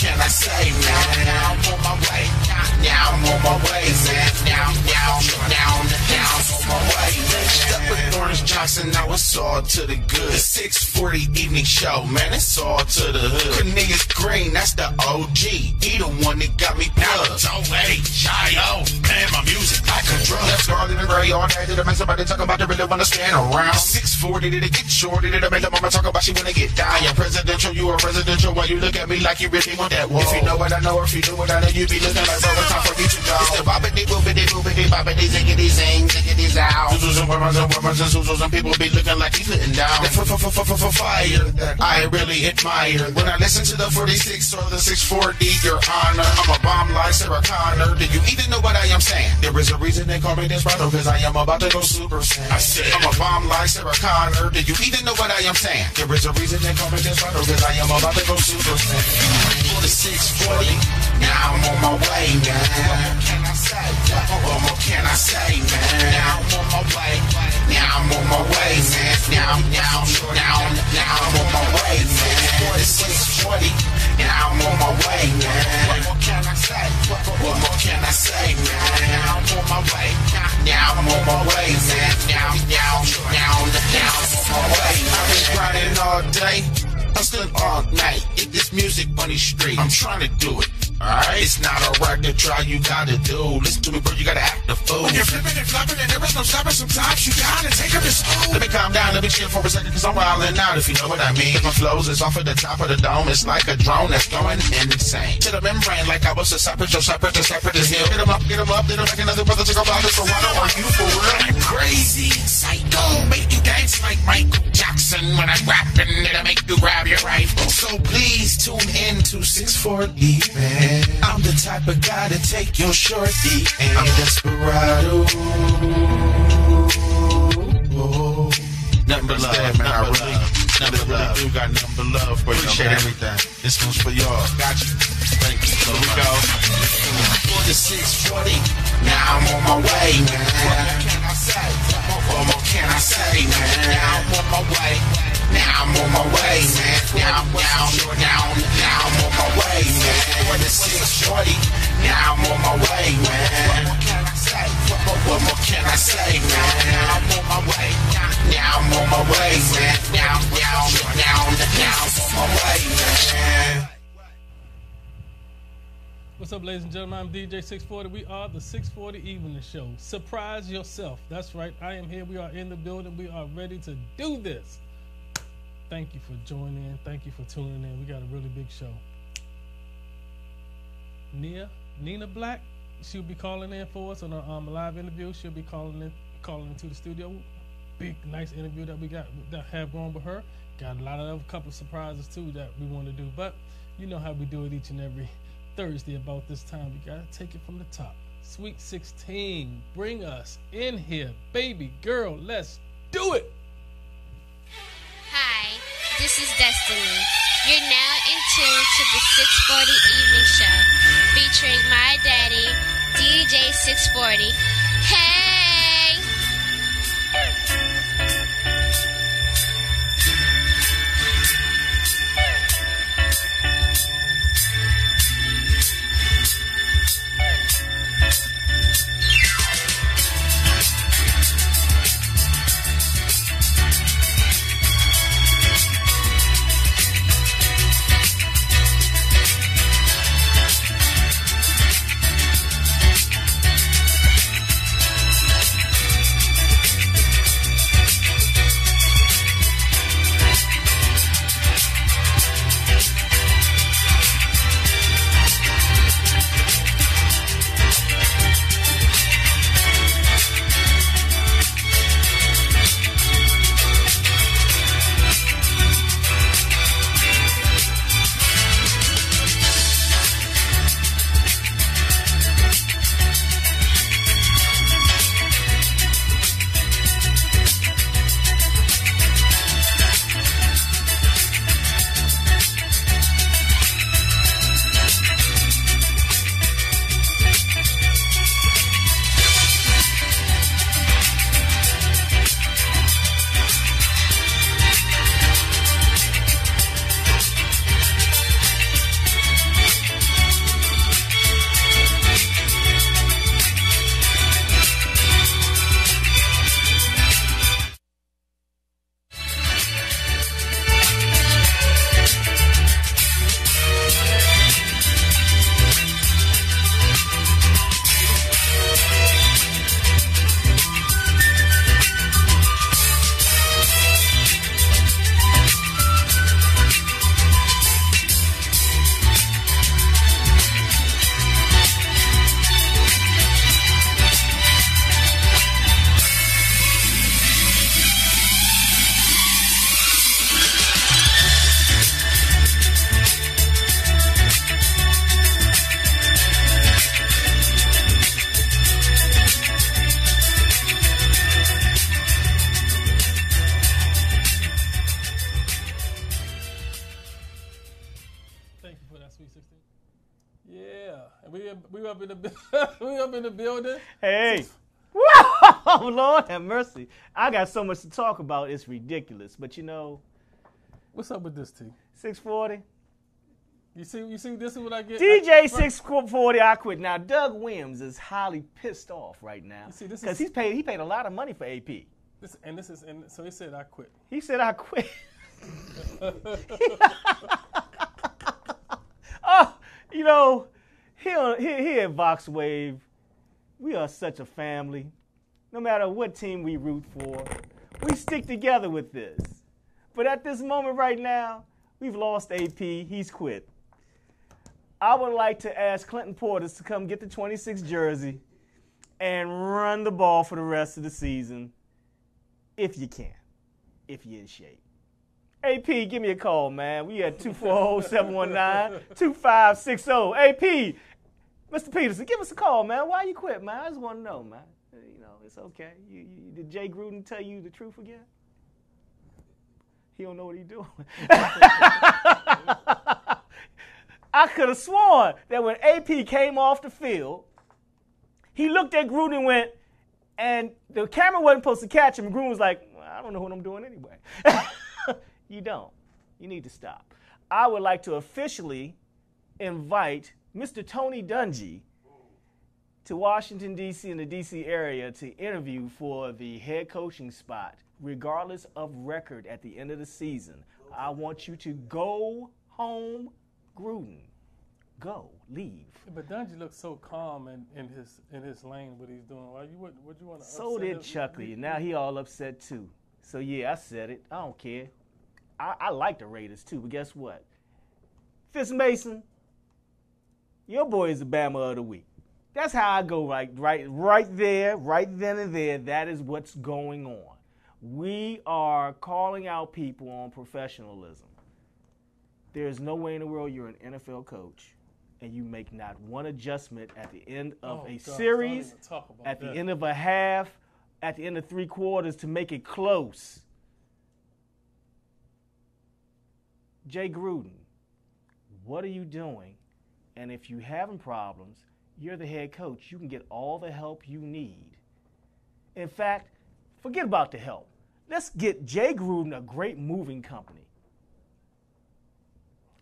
can I say, man? Now I'm on my way. Now I'm on my way, man. Now I'm on my way. Up with Orange Johnson, now it's all to the good. The 640 evening show, man, it's all to the hood. Cornelius Green, that's the OG. He the one that got me plugged. So wait, Shio, man, my music like a drug. Let's go in the gray all day. Did I make somebody talk about they really wanna stand around? 640, did it get shorty? Did I make the mama talk about she wanna get down? Yeah, presidential, you a residential. Why you look at me like you really want that wall? If you know what I know, if you do what I know, you be looking like bro, it's time for me to go. It's the bobbity boobity boobity bobbity ziggity zing ziggity zow. Zoozles and wormers and wormers and zoozles and people be looking like he's sitting down. The fire that I really admire. When I listen to the 46 or the 640, your honor, I'm a bomb like Sarah Connor. Do you even know what I am saying? There is a reason they call me Desperado, cause I am about to go Super Saiyan. I said I'm a bomb like Sarah Connor. Do you even know what I am saying? There is a reason they call me Desperado, cause I am about to go Super Saiyan. For the 640, now I'm on my way, man. What more can I say? What more can I say, man? Now I'm on my way. Now I'm on my way, man. Now I'm on my way, man. For the 640, now I'm on my way, man. What more can I say? What more can I say, man? Now I'm on my way. Now I'm on my way, man. Now I'm on my way. I've been grinding all day, hustling all night. Get this music on the street. I'm trying to do it. Alright, it's not alright to try, you gotta do. Listen to me, bro, you gotta act the fool. When you're flipping and flopping and there is no stopping, sometimes you gotta take up the school. Let me calm down, let me chill for a second, cause I'm wildin' out, if you know what I mean. My flows is off of the top of the dome, it's like a drone that's going insane. To the membrane, like I was a cypress, this hill. Get 'em up, then I'm like another brother to go about this for one. Are you for real? I'm crazy, psycho, make you dance like Michael Jackson. When I'm rapping, it'll make you grab your rifle. So please tune in to 640, man. I'm the type of guy to take your shorty, and I'm Desperado. Nothing but love, man. I really do got nothing but love for you. Appreciate everything. This one's for y'all. Got you. Thank you. Here we go. For the 640, now I'm on my way, man. What more can I say? What more can I say, man? Now I'm on my way. Now I'm on my way, man. Now I'm on my way, man. For the 640, now I'm on my way, man. What more can I say? What more can I say, man? Now I'm on my way. Now I'm on my way, man. Now I'm on my way, man. What's up, ladies and gentlemen? I'm DJ 640. We are the 640 Evening Show. Surprise yourself. That's right. I am here. We are in the building. We are ready to do this. Thank you for joining in. Thank you for tuning in. We got a really big show. Nina Black, she'll be calling in for us on a live interview. She'll be calling into the studio. Big, nice interview that we have going with her. Got a lot of other couple of surprises too that we want to do. But you know how we do it each and every Thursday about this time. We gotta take it from the top. Sweet 16, bring us in here, baby girl. Let's do it. Hi, this is Destiny. You're now in tune to the 640 Evening Show, featuring my daddy, DJ 640. Hey! Thank you for that, Sweet 16. Yeah, and we up in the we up in the building. Hey, oh Lord have mercy! I got so much to talk about. It's ridiculous, but you know, What's up with this T? 640. You see, this is what I get. DJ 640, I quit. Now Doug Williams is highly pissed off right now You see, this because is- he paid a lot of money for AP. So he said I quit. He said I quit. Oh, you know, here at Vox Wave, we are such a family. No matter what team we root for, we stick together with this. But at this moment right now, we've lost AP. He's quit. I would like to ask Clinton Portis to come get the 26 jersey and run the ball for the rest of the season, if you can, if you're in shape. AP, give me a call, man. We at 240-719-2560. AP, Mr. Peterson, give us a call, man. Why you quit, man? I just want to know, man. You know, it's okay. Did Jay Gruden tell you the truth again? He don't know what he's doing. I could have sworn that when AP came off the field, he looked at Gruden and went, and the camera wasn't supposed to catch him. Gruden was like, well, I don't know what I'm doing anyway. You don't. You need to stop. I would like to officially invite Mr. Tony Dungy to Washington, D.C. and the D.C. area to interview for the head coaching spot, regardless of record at the end of the season. I want you to go home, Gruden. Go, leave. But Dungy looks so calm in his lane. What he's doing? Why would you want to? So did Chuckley, and now he all upset too. So yeah, I said it. I don't care. I like the Raiders too, but guess what? Fitz Mason, your boy is the Bama of the week. That's how I go right there, right then and there. That is what's going on. We are calling out people on professionalism. There is no way in the world you're an NFL coach and you make not one adjustment at the end of series, at the end of a half, at the end of three quarters to make it close. Jay Gruden, what are you doing? And if you're having problems, you're the head coach. You can get all the help you need. In fact, forget about the help. Let's get Jay Gruden a great moving company.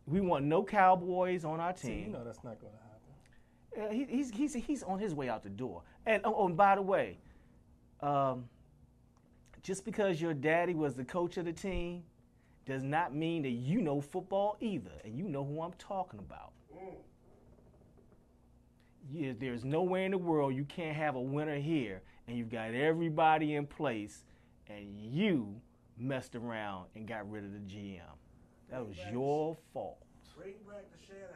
We want no Cowboys on our team. See, you know that's not going to happen. He's on his way out the door. And and by the way, just because your daddy was the coach of the team does not mean that you know football either, and you know who I'm talking about. There's nowhere in the world you can't have a winner here, and you've got everybody in place, and you messed around and got rid of the GM. That was your fault. Bring back the Shanahan.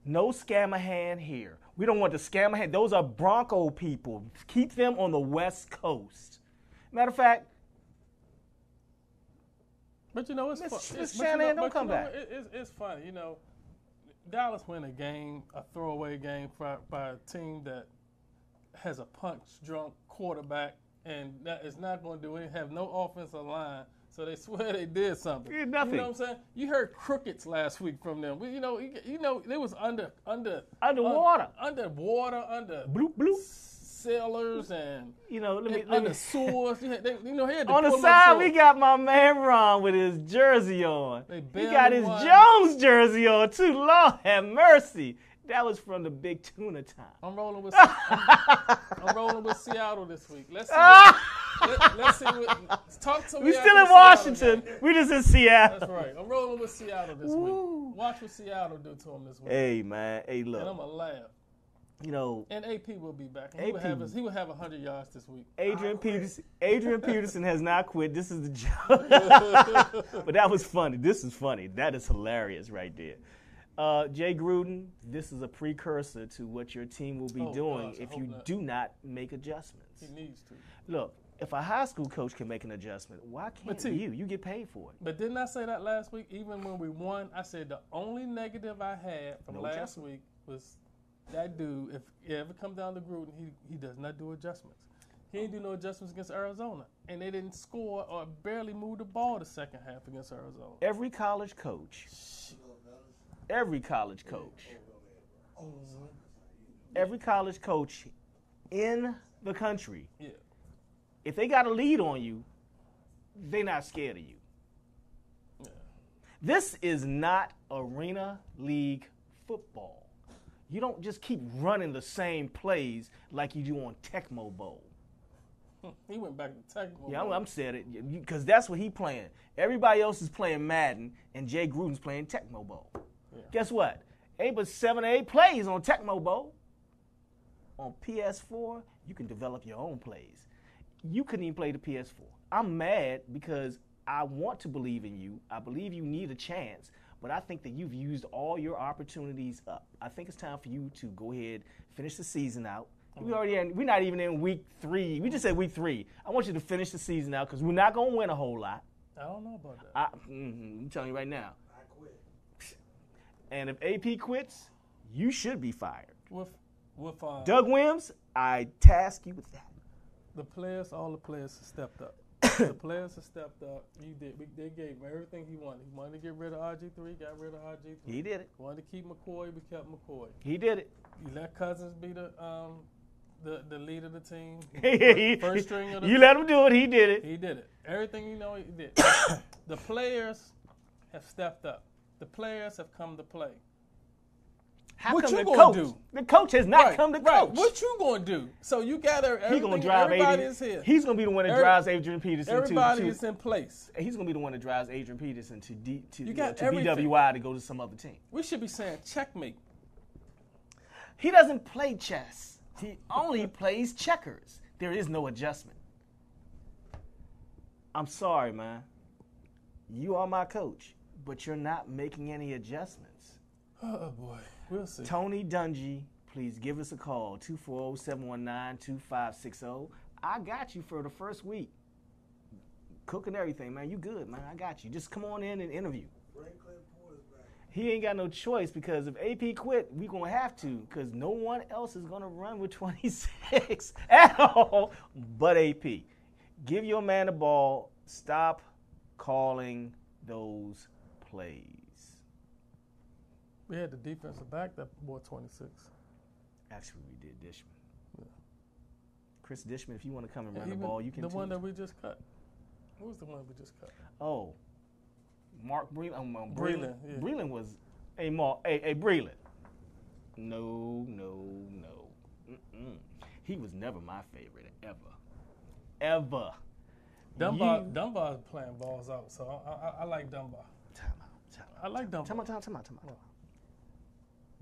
No Scamahan here. We don't want the Scamahan. Those are Bronco people. Keep them on the West Coast. Matter of fact, But you know, it's Miss fun. Shanahan, don't come back. It's funny, you know. Dallas win a game, a throwaway game by a team that has a punch-drunk quarterback, and that is not going to do anything. Have no offensive line, so they swear they did something. Did nothing. You know what I'm saying? You heard crickets last week from them. You know, they was underwater, under Bloop, bloop. sailors and You know, let me under sewers. He had to on the pull side, up we short. got my man Ron with his jersey on. They He barely got his won. Jones jersey on, too. Lord have mercy. That was from the Big Tuna time. I'm rolling with I'm rolling with Seattle this week. Let's see what talk to me. We after still the in Seattle Washington. game. We just in Seattle. That's right. I'm rolling with Seattle this Woo. week. Watch what Seattle do to him this week. Hey, man. Hey, And I'm look. gonna laugh. You know, And AP will be back. AP. He will have 100 yards this week. Adrian Peterson has not quit. This is the joke. But that was funny. This is funny. That is hilarious right there. Jay Gruden, this is a precursor to what your team will be doing gosh, I if hope you not. do not make adjustments. He needs to. Look, if a high school coach can make an adjustment, why But can't T- you? You get paid for it. But didn't I say that last week? Even when we won, I said the only negative I had from No last adjustment. week was that dude, if it ever come down to Gruden, he does not do adjustments. He didn't do no adjustments against Arizona. And they didn't score or barely move the ball the second half against Arizona. Every college coach every college coach, every college coach in the country, Yeah. if they got a lead on you, they're not scared of you. Yeah. This is not Arena League football. You don't just keep running the same plays like you do on Tecmo Bowl. He went back to Tecmo. Yeah, I'm saying it because that's what he playing. Everybody else is playing Madden, and Jay Gruden's playing Tecmo Bowl. Yeah. Guess what? Ain't but 7 or 8 plays on Tecmo Bowl. On PS4, you can develop your own plays. You couldn't even play the PS4. I'm mad because I want to believe in you. I believe you need a chance, but I think that you've used all your opportunities up. I think it's time for you to go ahead, finish the season out. We're not even in week 3. We just said week 3. I want you to finish the season out because we're not going to win a whole lot. I don't know about that. I'm telling you right now. I quit. And if AP quits, you should be fired. With Doug Williams, I task you with that. the players, all the players have stepped up. The players have stepped up. They gave him everything he wanted. He wanted to get rid of RG3, got rid of RG3. He did it. Wanted to keep McCoy, we kept McCoy. He did it. You let Cousins be the lead of the team. He- First string of the you let him do it. He did it. He did it. Everything you know, he did. The players have stepped up. The players have come to play. How What come you the gonna coach? do? The coach has not come to coach. What you gonna do? So you gather He's everything. gonna drive Everybody 80. is here. He's gonna be the one that Every- drives Adrian Peterson Everybody to. is in place. He's gonna be the one that drives Adrian Peterson to You got to everything. BWI to go to some other team. We should be saying checkmate. He doesn't play chess. He only plays checkers. There is no adjustment. I'm sorry, man. You are my coach, but you're not making any adjustments. Oh boy, we'll see. Tony Dungy, please give us a call, 240-719-2560. I got you for the first week. Cooking everything, man. You good, man. I got you. Just come on in and interview. Bring Clint Portis back. He ain't got no choice because if AP quit, we going to have to because no one else is going to run with 26 at all but AP. Give your man the ball. Stop calling those plays. We had the defensive back that bore 26. Actually, we did Dishman. Chris Dishman, if you want to come and run Even the ball, you can the too. one that we just cut. Who was the one we just cut? Oh, Mark Breland. Breland, yeah. Breland was a Breland. No. He was never my favorite ever. Dunbar's playing balls out, so I like Dunbar. Time out. I like Dunbar. Time out.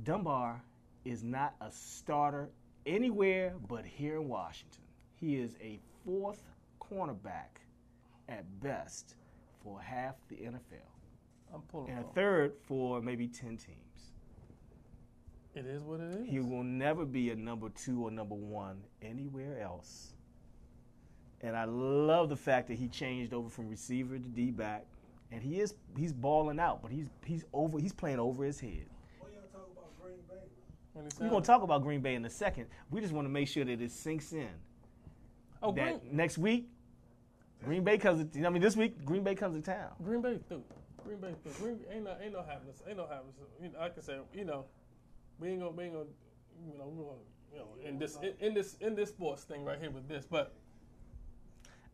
Dunbar is not a starter anywhere but here in Washington. He is a 4th cornerback at best for half the NFL. I'm pulling And a off. 3rd for maybe 10 teams. It is what it is. He will never be a number 2 or number 1 anywhere else. And I love the fact that he changed over from receiver to D-back. And he's balling out, but he's playing over his head. What y'all talk about Green Bay? We're going to talk about Green Bay in a second. We just want to make sure that it sinks in. Oh, That next week, Green Bay comes to, this week, Green Bay comes to town. Green Bay through. Ain't no happiness. Like I said, we ain't gonna, in this sports thing right here with this, but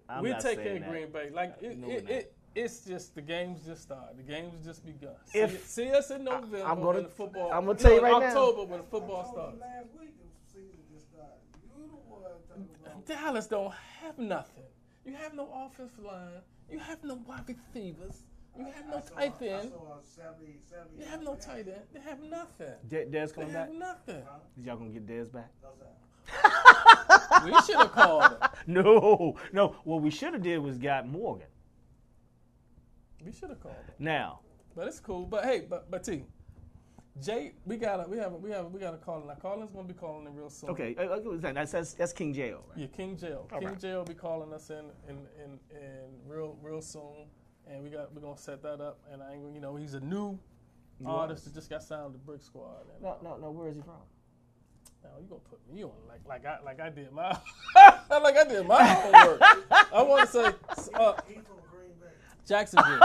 I'm we not take care saying of that. Green Bay. Like No, we're not. it's just the game's just started. The game's just begun. If- See us in November I'm gonna- when the football. I'm gonna tell you right now. October when the football Told starts. you last week the season just started. You the one talking about. Dallas don't have nothing. You have no offensive line. You have no wide receivers. You have no tight I end. saw 70. You have no tight end. They have nothing. Dez They coming back? have nothing. Y'all going to get Dez back? How's that? We should have called him. No. What we should have did was got Morgan. We should have called him. Now, But it's cool. But hey, but T, Jay, we gotta call him. Now Colin's gonna be calling him real soon. okay, that's King J.O., right? Yeah, King Jail. All King right. Jail will be calling us in real soon, and we're gonna set that up. And I ain't gonna, he's a new artist that just got signed to Brick Squad. And, No, where is he from? now you gonna put me on like I did my like I did my homework. I want to say He from Green Bay. Jacksonville.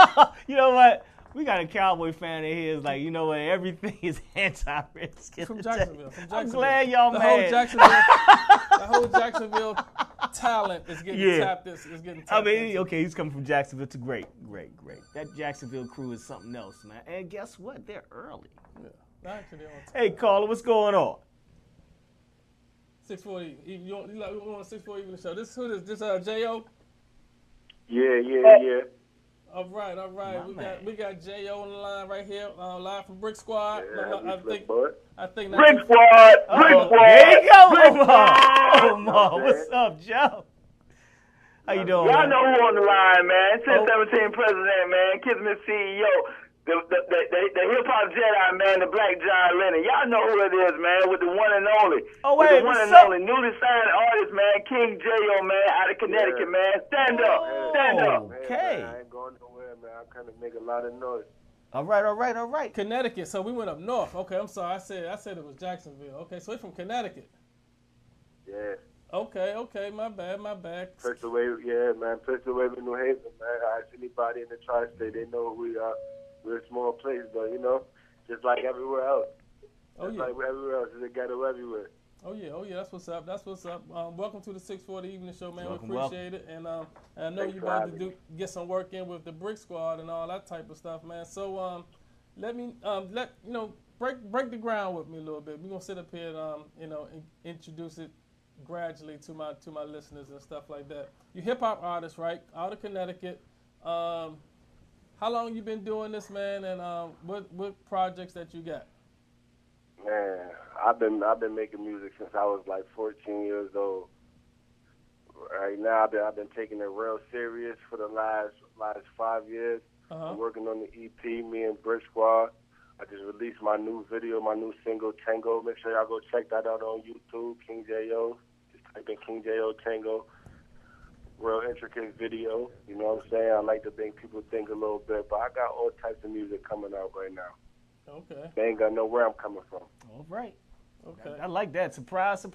You know what? We got a Cowboy fan in here. Is like, you know what? Everything is anti-Redskins. From Jacksonville. I'm glad y'all the mad. whole Jacksonville talent is getting tapped. Is getting tapped. I mean, into. okay, he's coming from Jacksonville to great. That Jacksonville crew is something else, man. And guess what? They're early. Yeah. Actually, on time. Hey, caller, what's going on? 640. You want a 640 evening show? This who this? This J.O.? Yeah. All right. My We got J.O. on the line right here, live from Brick Squad. Yeah, I think Brick Squad! There you go, Omar. What's up, Joe? How you doing, Y'all man? know who on the line, man. 1017 president, man. Kismet CEO. The hip-hop Jedi, man. The Black John Lennon. Y'all know who it is, man. With the one and only. Oh, with wait, the one what's and up? only. Newly signed artist, man. King J.O., man. Out of Connecticut, man. Stand up. Stand up. Okay. Man, I ain't going nowhere, man. I'm kind of make a lot of noise. All right. Connecticut. So we went up north. Okay, I'm sorry. I said it was Jacksonville. Okay, so we're from Connecticut. Yeah. Okay. My bad. Pistol Wave, yeah, man. Pistol Wave in New Haven, man. Ask anybody in the tri-state, they know who we are. We're a small place, but, you know, just like everywhere else. Oh, Just yeah. like everywhere else, there's a ghetto everywhere. Oh yeah, that's what's up. Welcome to the 640 Evening Show, man. Welcome, we appreciate it, and I know Thanks you're for about having to get some work in with the Brick Squad and all that type of stuff, man. So let me break the ground with me a little bit. We're gonna sit up here and introduce it gradually to my listeners and stuff like that. You're hip hop artist, right? Out of Connecticut. How long you been doing this, man? And what projects that you got? Man, I've been making music since I was like 14 years old. Right now, I've been taking it real serious for the last 5 years. I'm working on the EP, me and Brick Squad. I just released my new video, my new single, Tango. Make sure y'all go check that out on YouTube, King J.O. Just type in King J.O. Tango. Real intricate video. You know what I'm saying? I like to make people think a little bit, but I got all types of music coming out right now. Okay. They ain't gonna know where I'm coming from. All right. Okay. I like that. Surprise, Can't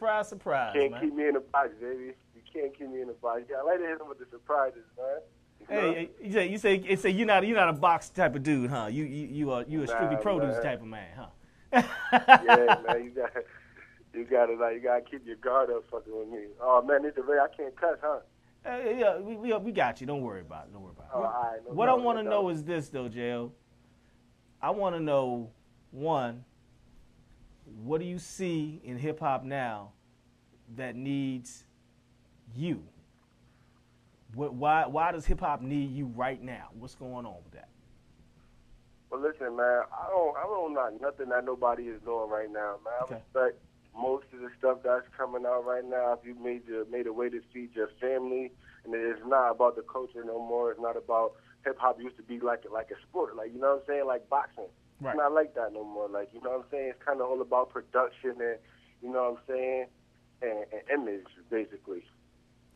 man. keep me in a box, baby. You can't keep me in a box. Yeah, I like to hit them with the surprises, man. Hey, you say you're not a box type of dude, huh? You a strictly produce man. type of man, huh? Yeah, man, you gotta keep your guard up fucking with me. Oh man, it's I can't cuss, huh? Yeah, we got you. Don't worry about it. Oh, all right, no What doubt, I want to no know doubt. is this, though, J.O. I want to know, one, what do you see in hip-hop now that needs you? Why does hip-hop need you right now? What's going on with that? Well, listen, man, I don't knock nothing that nobody is doing right now, man. Okay. I respect most of the stuff that's coming out right now. If you made a way to feed your family, and it's not about the culture no more. It's not about hip-hop used to be like a sport, like, you know what I'm saying, like boxing. Right. It's not like that no more. Like, you know what I'm saying? It's kind of all about production and, you know what I'm saying, and image, basically.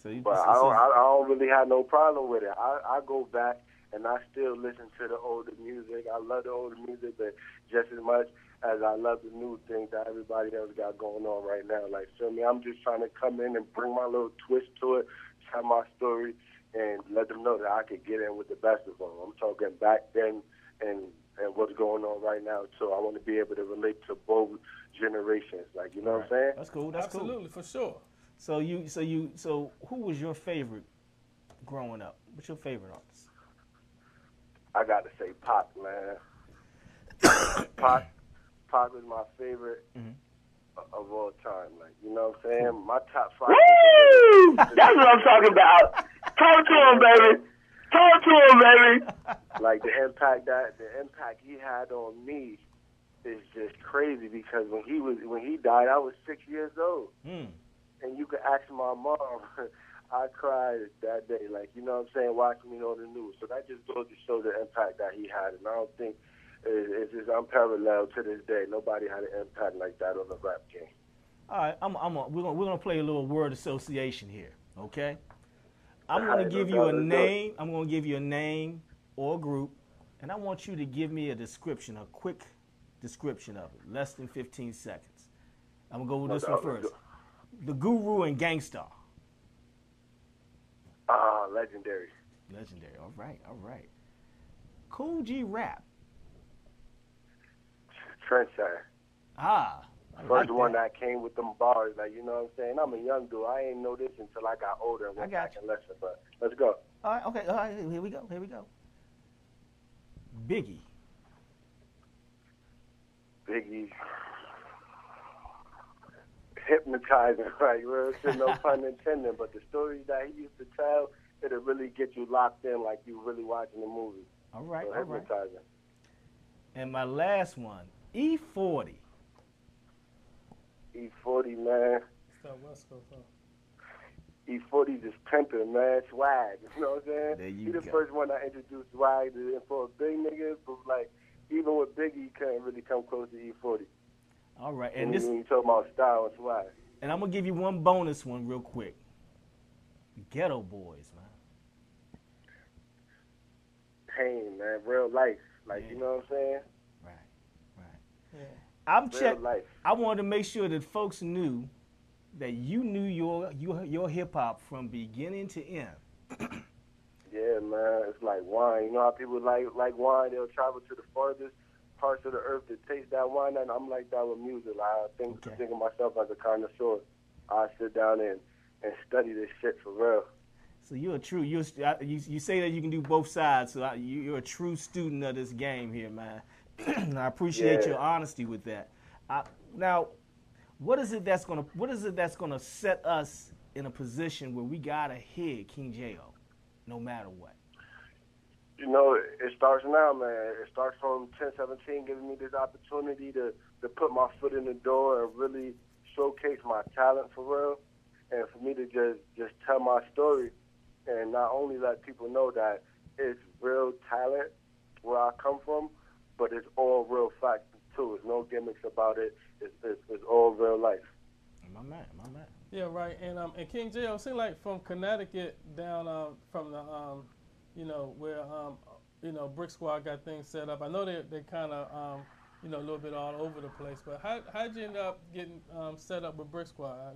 But I don't really have no problem with it. I go back and I still listen to the older music. I love the older music, but just as much as I love the new things that everybody else got going on right now. Like, feel me? I'm just trying to come in and bring my little twist to it, tell my story, and let them know that I could get in with the best of them. I'm talking back then and what's going on right now too. I want to be able to relate to both generations. Like, you know what I'm saying? That's cool. That's Absolutely, for sure. So who was your favorite growing up? What's your favorite artist? I got to say Pac, man. Pac was my favorite of all time. Like, you know what I'm saying? My top 5. Woo! That's what I'm talking about. Talk to him, baby. Talk to him, baby. Like, the impact he had on me is just crazy, because when he died, I was 6 years old. And you could ask my mom, I cried that day, like, you know what I'm saying, watching me on the news. So that just goes to show the impact that he had, and I don't think it's just unparalleled to this day. Nobody had an impact like that on the rap game. All right, we're gonna play a little word association here, okay? I'm gonna give you a name. I'm gonna give you a name or a group, and I want you to give me a description, a quick description of it, less than 15 seconds. I'm gonna go with this one first. The Guru and Gangstar. Legendary. Legendary. All right. Cool G Rap. trendsetter. First like one that came with them bars, like, you know what I'm saying? I'm a young dude. I ain't know this until I got older and went back and listened, but let's go. All right, okay, all right, here we go. Biggie. Hypnotizing, right? Real shit, no pun intended, but the stories that he used to tell, it'll really get you locked in like you really watching the movie. All right, so hypnotizing. And my last one, E40. E40, man. It's that West Coast, huh? E40 just pimping, man. Swag. You know what I'm saying? There you He the go. first one that introduced swag for a big nigga, but like, even with Biggie, you couldn't really come close to E40. All right, and when you talk about style and swag. And I'm gonna give you one bonus one real quick. Ghetto Boys, man. Pain, man. Real life. Like, you know what I'm saying? Right. Yeah. I'm real life. I wanted to make sure that folks knew that you knew your hip hop from beginning to end. Yeah, man. It's like wine. You know how people like wine? They'll travel to the farthest parts of the earth to taste that wine, and I'm like that with music. Like, I think of myself as a connoisseur. I sit down and study this shit for real. So you're a true. You say that you can do both sides. So you're a true student of this game here, man. I appreciate your honesty with that. Now, what is it that's gonna set us in a position where we gotta hit King J.O. no matter what? You know, it starts now, man. It starts from 1017, giving me this opportunity to put my foot in the door and really showcase my talent for real, and for me to just tell my story, and not only let people know that it's real talent where I come from, but it's all real facts too. There's no gimmicks about it. It's all real life. My man. Yeah, right. And King J.O., seems like from Connecticut down from the where Brick Squad got things set up. I know they kind of a little bit all over the place. But how'd you end up getting set up with Brick Squad?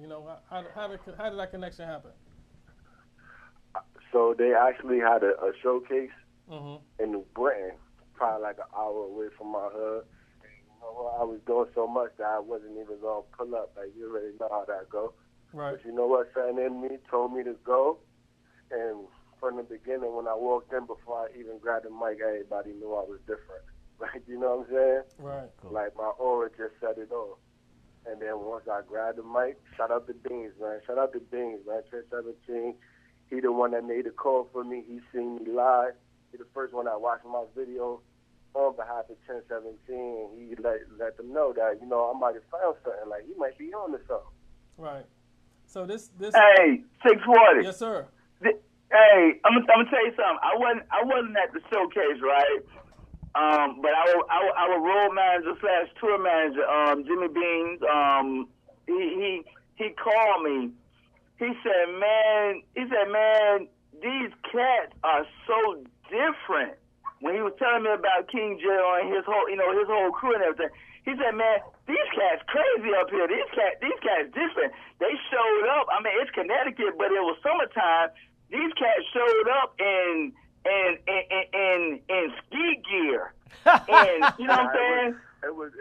How did that connection happen? So they actually had a showcase in New Britain, probably like an hour away from my hood. I was doing so much that I wasn't even going to pull up. Like, you already know how that go. Right. But you know what? Something in me told me to go. And from the beginning, when I walked in, before I even grabbed the mic, everybody knew I was different. Like, you know what I'm saying? Right. Cool. Like, my aura just set it off. And then once I grabbed the mic, shout out to Beans, man. 1017. He the one that made the call for me. He seen me live. He the first one that watched my video on behalf of 1017, and he let them know that, I might have found something. Like, he might be on to something. Right. So this. Hey, 640. Yes, sir. Hey, I'm gonna tell you something. I wasn't at the showcase, right? But our road manager / tour manager, Jimmy Beans, he called me. He said, man, these cats are so different. When he was telling me about King J.O. and his whole crew and everything, he said, man, these cats crazy up here. These cats different. They showed up. I mean, it's Connecticut, but it was summertime. These cats showed up in ski gear, and you know what I'm saying? It was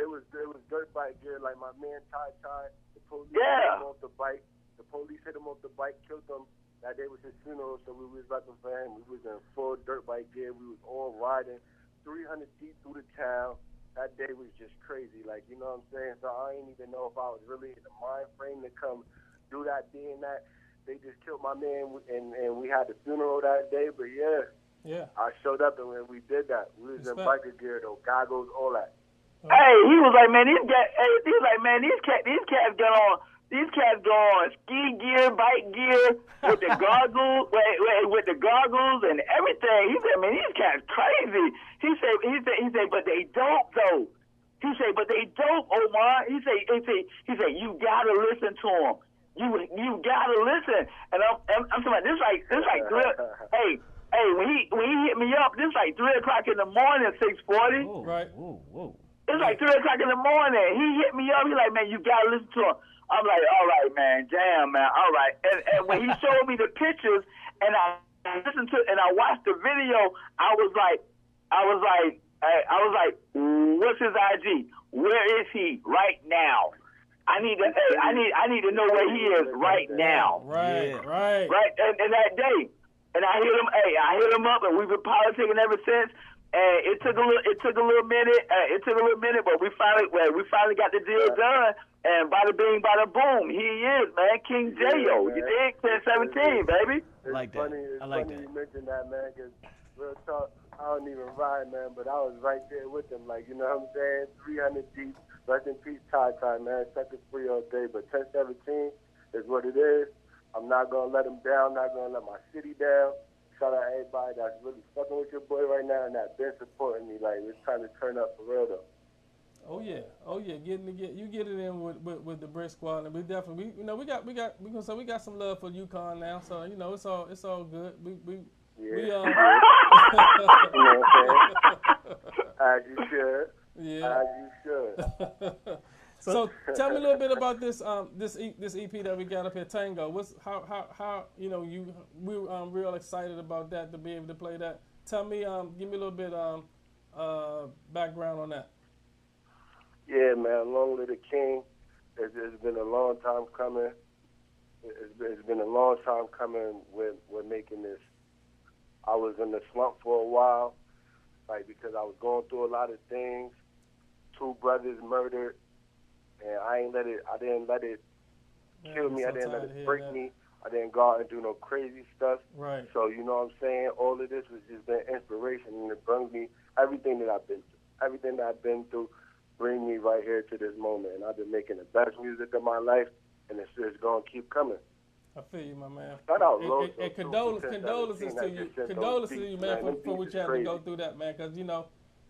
dirt bike gear. Like my man Ty, the police hit him off the bike. The police hit him off the bike, killed him. That day was his funeral, so we was looking for him. We was in full dirt bike gear. We was all riding 300 deep through the town. That day was just crazy. Like, you know what I'm saying? So I didn't even know if I was really in the mind frame to come do that, being that they just killed my man, and we had the funeral that day. But yeah, I showed up and we did that. We was in biker gear though, goggles, all that. Hey, he was like, man, these cats got on. These cats go on ski gear, bike gear, with the goggles, with the goggles and everything. He said, man, these cats crazy. He said, but they dope though. He said, but they dope, Omar. He said, you gotta listen to them. You gotta listen. And I'm talking about this like hey, when he hit me up, this like 3 o'clock in the morning, 640. Oh, right. Whoa. It's like 3 o'clock in the morning. He hit me up. He like, man, you gotta listen to him. I'm like, all right, man, damn, man, all right. And when he showed me the pictures, and I listened to, and I watched the video, I was like, what's his IG? Where is he right now? I need to know where he is right now. Right. And that day, and I hit him up, and we've been politicking ever since. And it took a little minute. But we finally got the deal done. And bada bing, bada boom, he is, man, King J.O. You dig? 1017, baby. I like that. It's funny you mentioned that, man, because real talk, I don't even ride, man, but I was right there with them. Like, you know what I'm saying? 300 deep. Rest in peace, Ty, man. Suckers free all day. But 1017 is what it is. I'm not going to let them down. Not going to let my city down. Shout out everybody that's really fucking with your boy right now and that's been supporting me. Like, it's time to turn up for real, though. Oh yeah. You get it in with the Brick Squad, and we definitely we got some love for UConn now. So it's all good. As you should. Yeah. As you should. So tell me a little bit about this EP that we got up here, Tango. How we're real excited about that, to be able to play that. Tell me, give me a little bit background on that. Yeah, man, Long Live the King. It's been a long time coming. It's been a long time coming with making this. I was in the slump for a while, like, because I was going through a lot of things. 2 brothers murdered, and I didn't let it kill me. I didn't let it break me. I didn't go out and do no crazy stuff. Right. So, you know what I'm saying? All of this has just been inspiration, and it brings me everything that I've been through. Everything that I've been through bring me right here to this moment. And I've been making the best music of my life, and it's just going to keep coming. I feel you, my man. Shout out and condolences to you. Condolences to you, man, for what you had to go through that, man, because,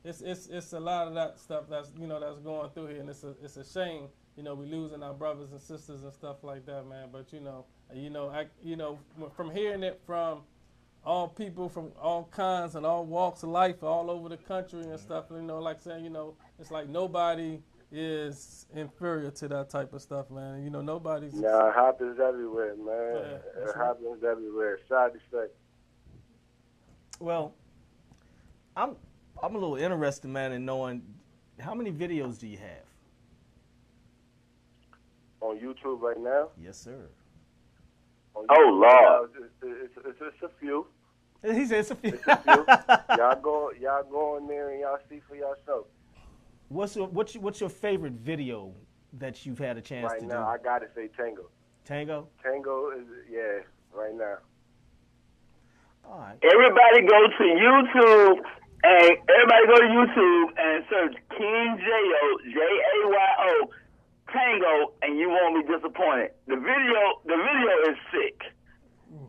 it's a lot of that stuff that's that's going through here, and it's a shame. We losing our brothers and sisters and stuff like that, man. But from hearing it from all people from all kinds and all walks of life, all over the country and stuff, like saying, it's like nobody is inferior to that type of stuff, man. Nobody's. Yeah, it happens everywhere, man. Yeah, it happens everywhere. Sad to say. Well, I'm a little interested, man, in knowing how many videos do you have on YouTube right now? Yes, sir. Oh Lord, it's a few. He said it's a few. Y'all go in there and y'all see for yourself. What's your favorite video that you've had a chance to do? Right now, I gotta say Tango. Tango? Tango is right now. All right. Everybody go to YouTube and search King J.O. J-A-Y-O Tango, and you won't be disappointed. The video is sick.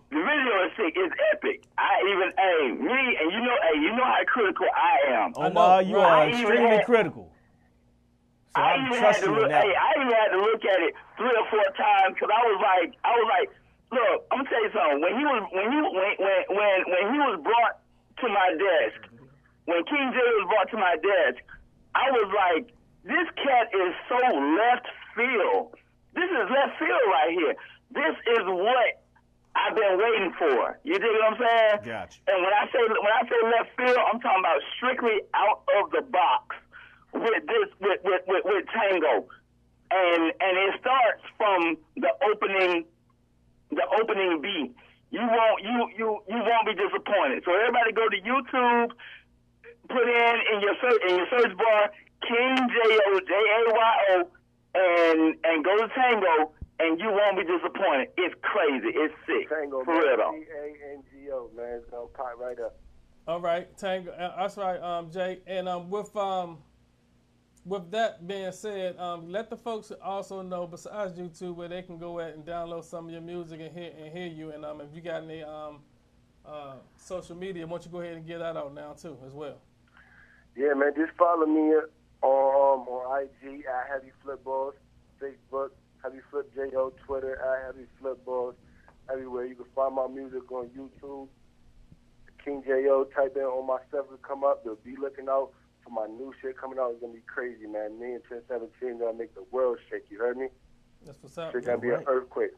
The video is sick. It's epic. You know how critical I am. Omar, you are extremely critical. So I even had to look at it 3 or 4 times because I was like, look, I'm gonna tell you something. When he was brought to my desk, when King J was brought to my desk, I was like, this cat is so left field. This is left field right here. This is what I've been waiting for. You dig what I'm saying? Gotcha. And when I say left field, I'm talking about strictly out of the box with Tango. And it starts from the opening beat. You won't be disappointed. So everybody go to YouTube, put in your search bar King J.O. J-A-Y-O and go to Tango, and you won't be disappointed. It's crazy. It's sick. Tango, for real though. T-A-N-G-O, man. It's gonna pop right up. All right, Tango. That's right, Jay. And with that being said, let the folks also know, besides YouTube, where they can go at and download some of your music and hear you. And if you got any social media, why don't you go ahead and get that out now too, as well? Yeah, man. Just follow me on IG at Heavy Flipballs, Facebook Heavy Flip J.O., Twitter at Heavy Flipballs. Everywhere you can find my music on YouTube. King J.O. Type in on my stuff will come up. They'll be looking out for my new shit coming out. It's gonna be crazy, man. Me and 1017 gonna make the world shake. You heard me? That's what's up. It's gonna be an earthquake.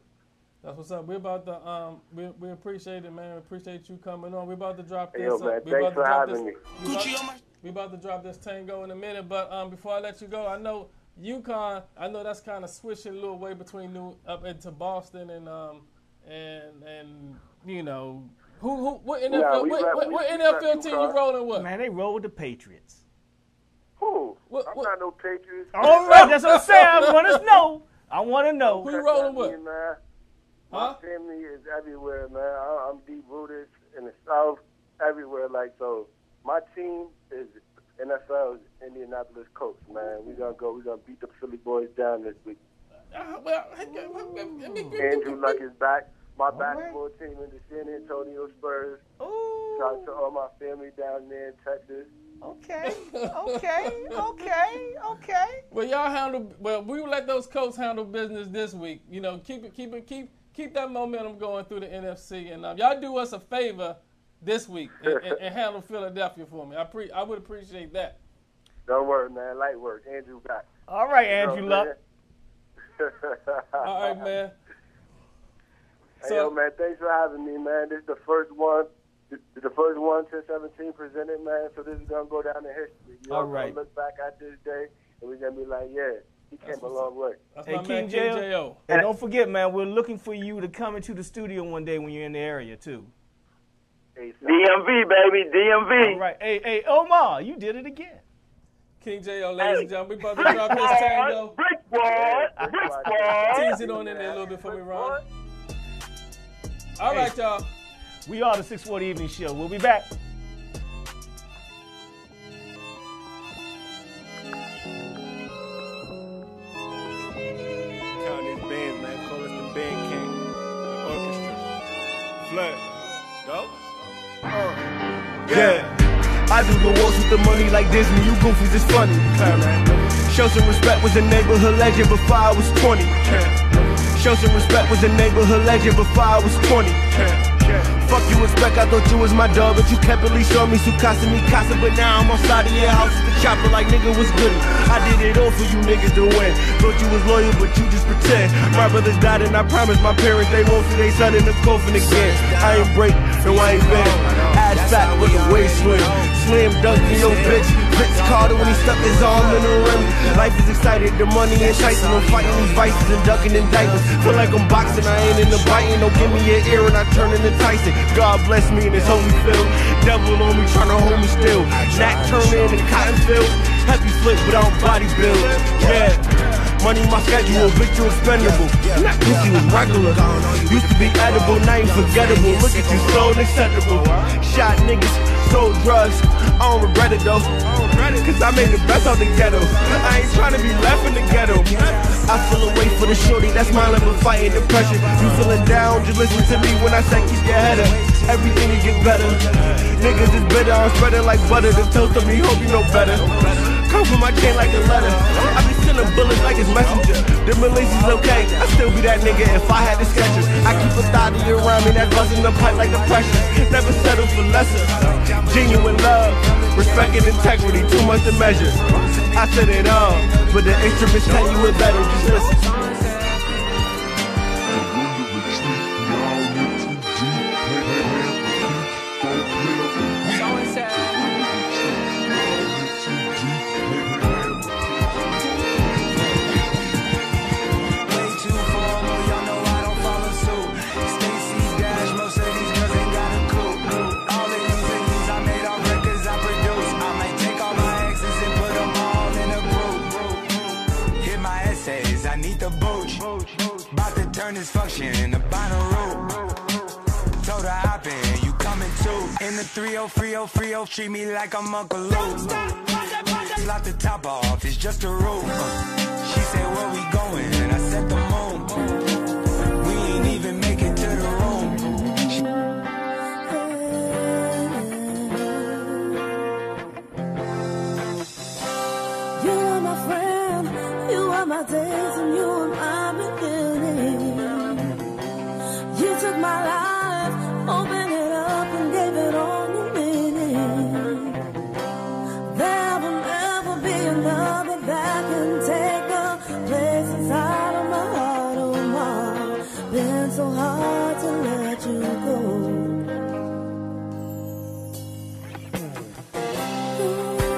That's what's up. We're about to we appreciate it, man. We appreciate you coming on. We're about to drop this. Yo, man, thanks for having me. Gucci on my We about to drop this tango in a minute, but before I let you go, I know UConn. I know that's kind of switching a little way between up into Boston and you know what NFL team you rolling with? Man, they roll with the Patriots. Who? I'm not no Patriots. All right, that's what I'm saying. I want to know. Who you rolling with? Man. My family is everywhere, man. I'm deep rooted in the South, everywhere. Like, so my team is NFL, Indianapolis Colts, man. We're gonna beat the Philly boys down this week. Andrew Luck is back. My basketball team in the San Antonio Spurs. Ooh. Shout out to all my family down there in Texas. Okay. Well, y'all handle. Well, we will let those Colts handle business this week. You know, keep that momentum going through the NFC, and y'all do us a favor this week and handle Philadelphia for me. I would appreciate that. Don't worry, man. Light work. Andrew back. All right, Andrew Luck. All right, man. Hey, yo, man, thanks for having me, man. This is the first one since 17 presented, man. So this is gonna go down in history. All right. Gonna look back at this day, and we're gonna be like, yeah, he came a long way. Hey, King J.O. And don't forget, man, we're looking for you to come into the studio one day when you're in the area too. Hey, DMV, baby, DMV. All right. Hey, Omar, you did it again. King J.O., ladies and gentlemen, we about to drop this tango. Brick squad. Tease it on in there a little bit for me, Ron. All right, y'all. We are the 640 Evening Show. We'll be back. Count these bands, man. Call us the Band King. The orchestra. Flair. Go. Yeah. I do the walks with the money like Disney. You goofies is funny. Show some respect, was a neighborhood legend before I was 20. Show some respect, was a neighborhood legend before I was 20. Fuck you expect, I thought you was my dog, but you kept at least showing me Sukasa Mikasa. But now I'm outside of your house with the chopper like nigga was goody. I did it all for you niggas to win. Thought you was loyal, but you just pretend. My brothers died and I promised my parents they won't see their son in the coffin again. I ain't break, no I ain't been. Ass fat with a waist swing. Slim dunk me your bitch. Vince Carter when he stuck his arm in the rim. Life is excited, the money enticing. I'm fighting these vices and ducking indictments. Feel like I'm boxing, I ain't in the biting. Don't give me an ear and I turn into Tyson. God bless me in his holy field. Devil on me trying to hold me still. Knack turn into cotton field. Heavy flip, but I don't body build. Yeah. Money my schedule, bitch you expendable. That pussy was regular. Used to be edible, now you forgettable. Look at you, so unacceptable. Shot niggas, sold drugs. I don't regret it though. Cause I made the best out the ghetto. I ain't trying to be left in the ghetto. I feel away for the shorty that's smiling but fighting depression. You feeling down, just listen to me when I say keep your head up. Everything will get better. Niggas is bitter, I'm spreading like butter. The toast of me, hope you know better. Come from my chain like a letter. I be sending bullets like it's messenger. The release is okay, I still be that nigga if I had the sketches. I keep a thought of you around me that's busting the pipe like the pressure. Never settle for lesser. Genuine love, respect and integrity, too much to measure. I said it all, but the instruments tell you it better. Just listen. This function in the bottom room. Told her hop in, you coming too. In the 3030, treat me like I'm Uncle Luke. Slot the top off, it's just a roof. She said, where we going? I said the moon. We ain't even make it to the room. You are my friend, you are my days, and you are my beginning. You took my life, opened it up and gave it all the meaning. There will never be another that can take a place inside of my heart, oh my. Been so hard to let you go. Ooh.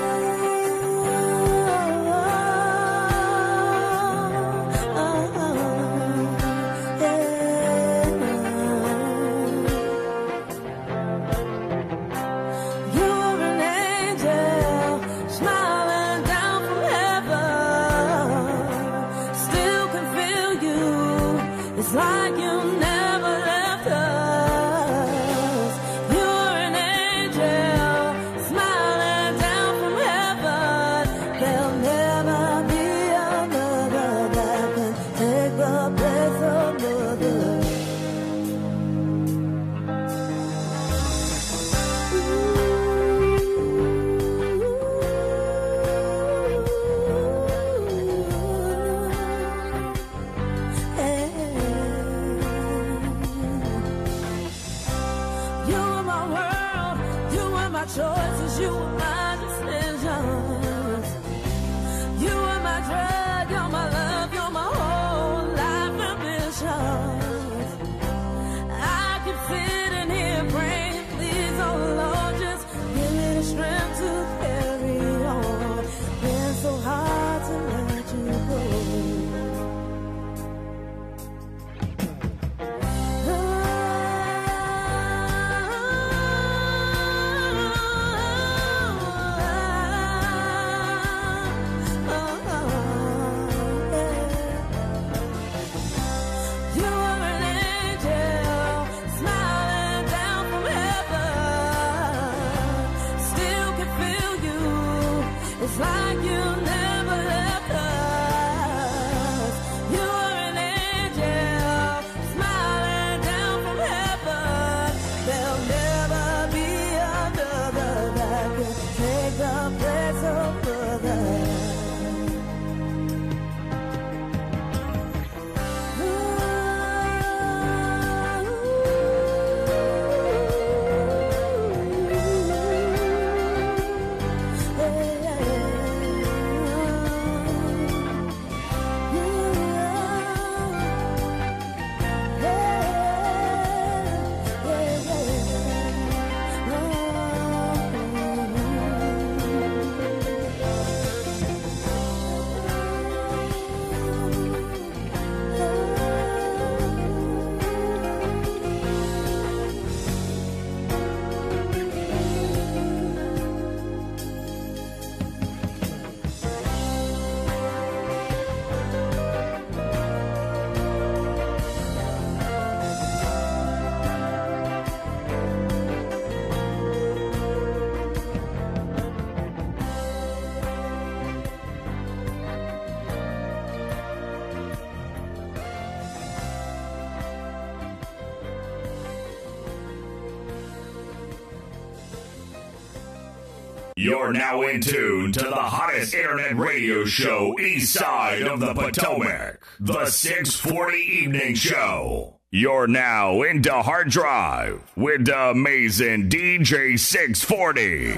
You're now in tune to the hottest internet radio show east side of the Potomac, the 640 Evening Show. You're now into Hard Drive with the amazing DJ 640.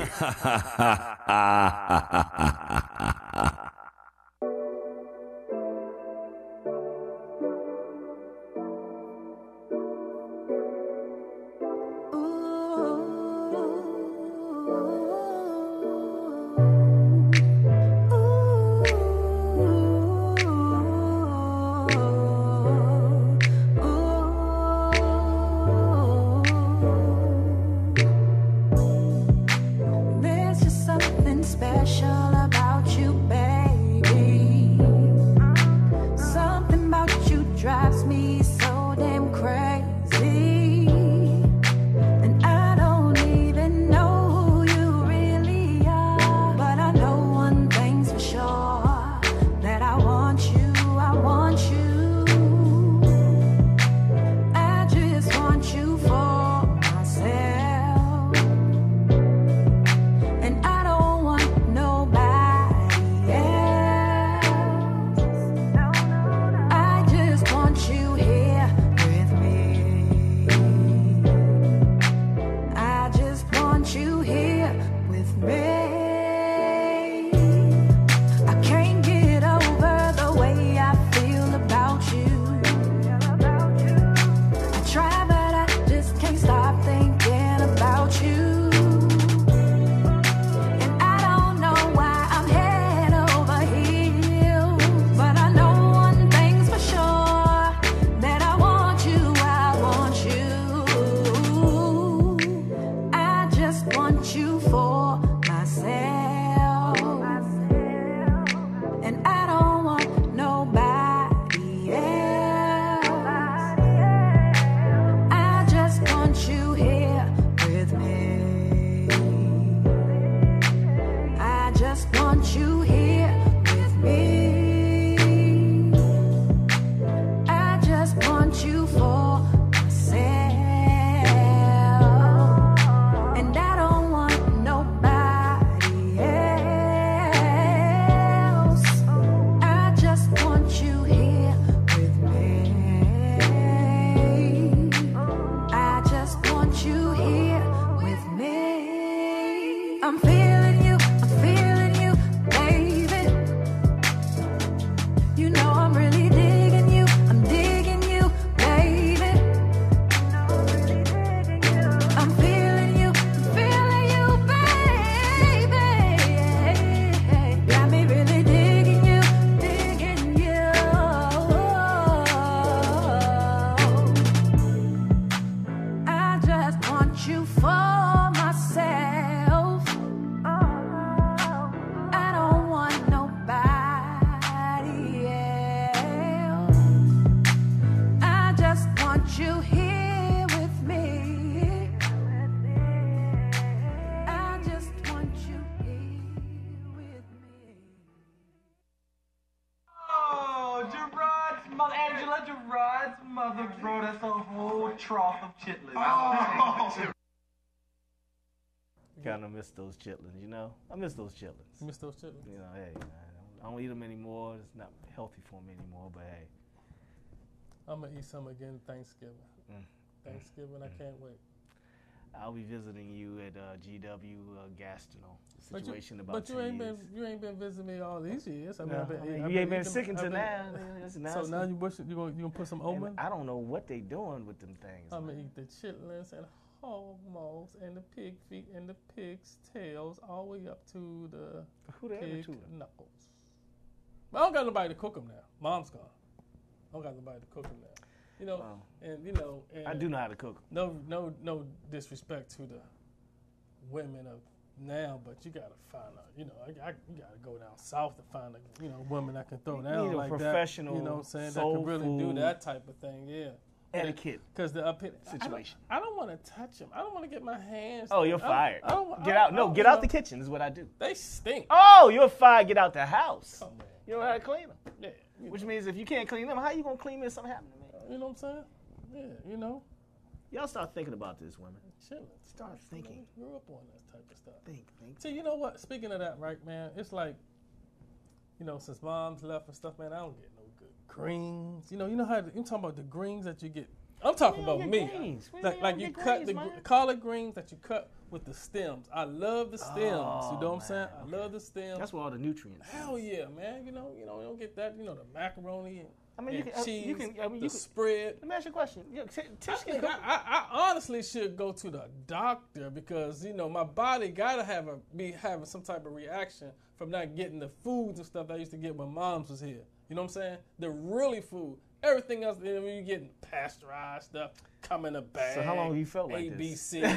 Kind of miss those chitlins, you know? I miss those chitlins. You miss those chitlins? You know, hey, I don't eat them anymore. It's not healthy for me anymore, but hey. I'm going to eat some again Thanksgiving. Thanksgiving, I can't wait. I'll be visiting you at GW Gastineau. Situation but you ain't been visiting me all these years. I mean, you ain't been sick until now. So now you gonna put some omen? I don't know what they doing with them things. I'm gonna eat the chitlins and hog maws and the pig feet and the pig's tails all the way up to the pig knuckles. But I don't got nobody to cook them now. Mom's gone. I don't got nobody to cook them now. You know, and I do know how to cook. No disrespect to the women of now, but you gotta find you gotta go down south to find a woman that can throw down like professional, that. You know what I'm saying? That can really do that type of thing. Yeah. Etiquette. Because the situation. I don't want to touch them. I don't want to get my hands. Oh, you're fired. Get out. No, get out the kitchen is what I do. They stink. Oh, you're fired. Get out the house. Come on. You know how to clean them. Yeah. Which means if you can't clean them, how you gonna clean them if something happened to me? You know what I'm saying? Yeah, Y'all start thinking about this, women. Chilling. Start thinking. Grew up on that type of stuff. Think. See, you know what? Speaking of that, right, man, it's like, since mom's left and stuff, man, I don't get no good greens. You know how you talking about the greens that you get. I'm talking about me. Greens. Like you cut the collard greens that you cut with the stems. I love the stems. You know what I'm saying? I love the stems. That's where all the nutrients. Hell yeah, man. You don't get that. The macaroni and cheese, you can spread. Let me ask you a question. I honestly should go to the doctor because my body gotta be having some type of reaction from not getting the foods and stuff that I used to get when moms was here. You know what I'm saying? The really food. Everything else, you getting pasteurized stuff, come in a bag. So how long have you felt like ABC, shit, I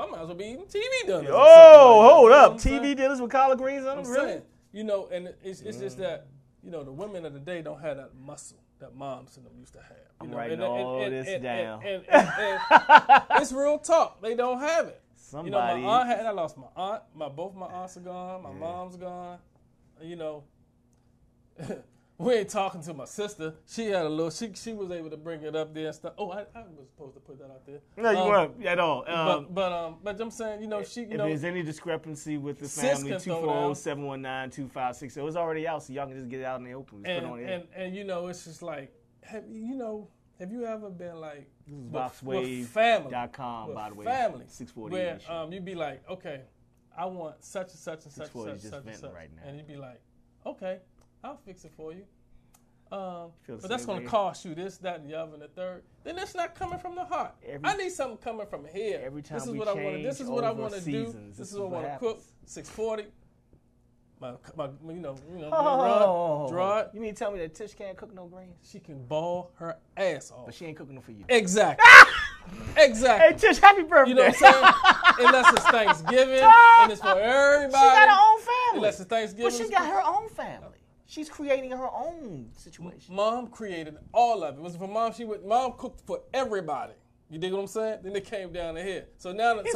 might as well be eating TV dinners. Oh, hold up, TV dinners with collard greens on them, really? And it's just that, the women of the day don't have that muscle that moms and them used to have. I'm writing all this down. And it's real talk. They don't have it. Somebody. My aunt I lost my aunt. Both my aunts are gone. My mom's gone. We ain't talking to my sister. She had a little. She was able to bring it up there and stuff. Oh, I was supposed to put that out there. No, you weren't at all. But I'm saying, she. If there's any discrepancy with the family, 240-719-2560. It was already out, so y'all can just get it out in the open. And it's just like, have you ever been like BoxWave.com, by the way, family 640 where you'd be like, okay, I want such and such and such and such right now. And you'd be like, okay, I'll fix it for you. But that's going to cost you this, that, and the other, and the third. Then it's not coming from the heart. I need something coming from here. Every time this is what I want to. This is what I want to do. This is what I want to cook. 640. Draw it. You mean to tell me that Tish can't cook no greens? She can ball her ass off. But she ain't cooking them for you. Exactly. Exactly. Hey, Tish, happy birthday. You know what I'm saying? Unless it's Thanksgiving and it's for everybody. She got her own family. Unless it's Thanksgiving. But she got her own family. She's creating her own situation. Mom created all of it. It was for mom. Mom cooked for everybody. You dig what I'm saying? Then it came down to here. So now that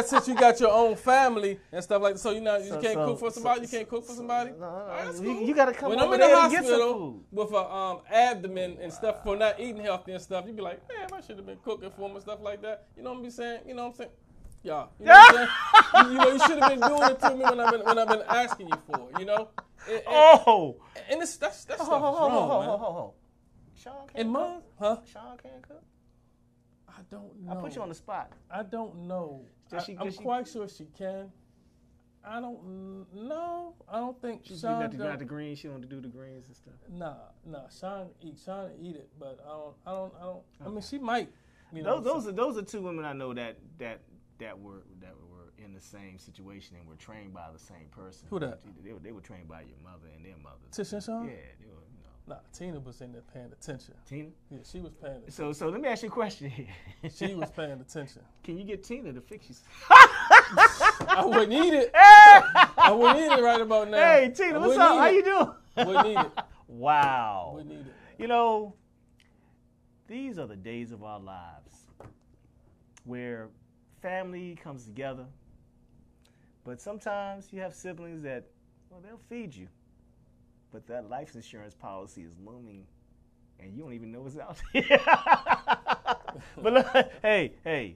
since you got your own family and stuff like that, so you can't cook for somebody. You can't cook for somebody. That's cool. You got to come when over I'm in there the to get some hospital food. with a abdomen and stuff for not eating healthy and stuff, you be like, man, I should have been cooking for them and stuff like that. You know what I'm saying? You know what I'm saying? Yeah. You know what I'm saying? You should have been doing it to me when I've been asking you for it. And that's stuff is wrong, man. Sean can't and mom, huh? Sean can't cook? I don't know. I put you on the spot. I don't know. I'm quite sure she can. I don't know. I don't think Sean got the greens. She don't do the greens and stuff. Nah. Sean eat it, but I don't. I mean, she might. Those are two women I know that were in the same situation and were trained by the same person. Who that? They were trained by your mother and their mother. Tish and Sean? Yeah, they were. Nah, Tina was in there paying attention. Tina? Yeah, she was paying attention. So let me ask you a question here. She was paying attention. Can you get Tina to fix you? I wouldn't eat it. I wouldn't eat it right about now. Hey, Tina, what's up? How you doing? Wouldn't eat it. Wow. Wouldn't eat it. These are the days of our lives where family comes together, but sometimes you have siblings that, they'll feed you. But that life insurance policy is looming, and you don't even know what's out there. But look, hey,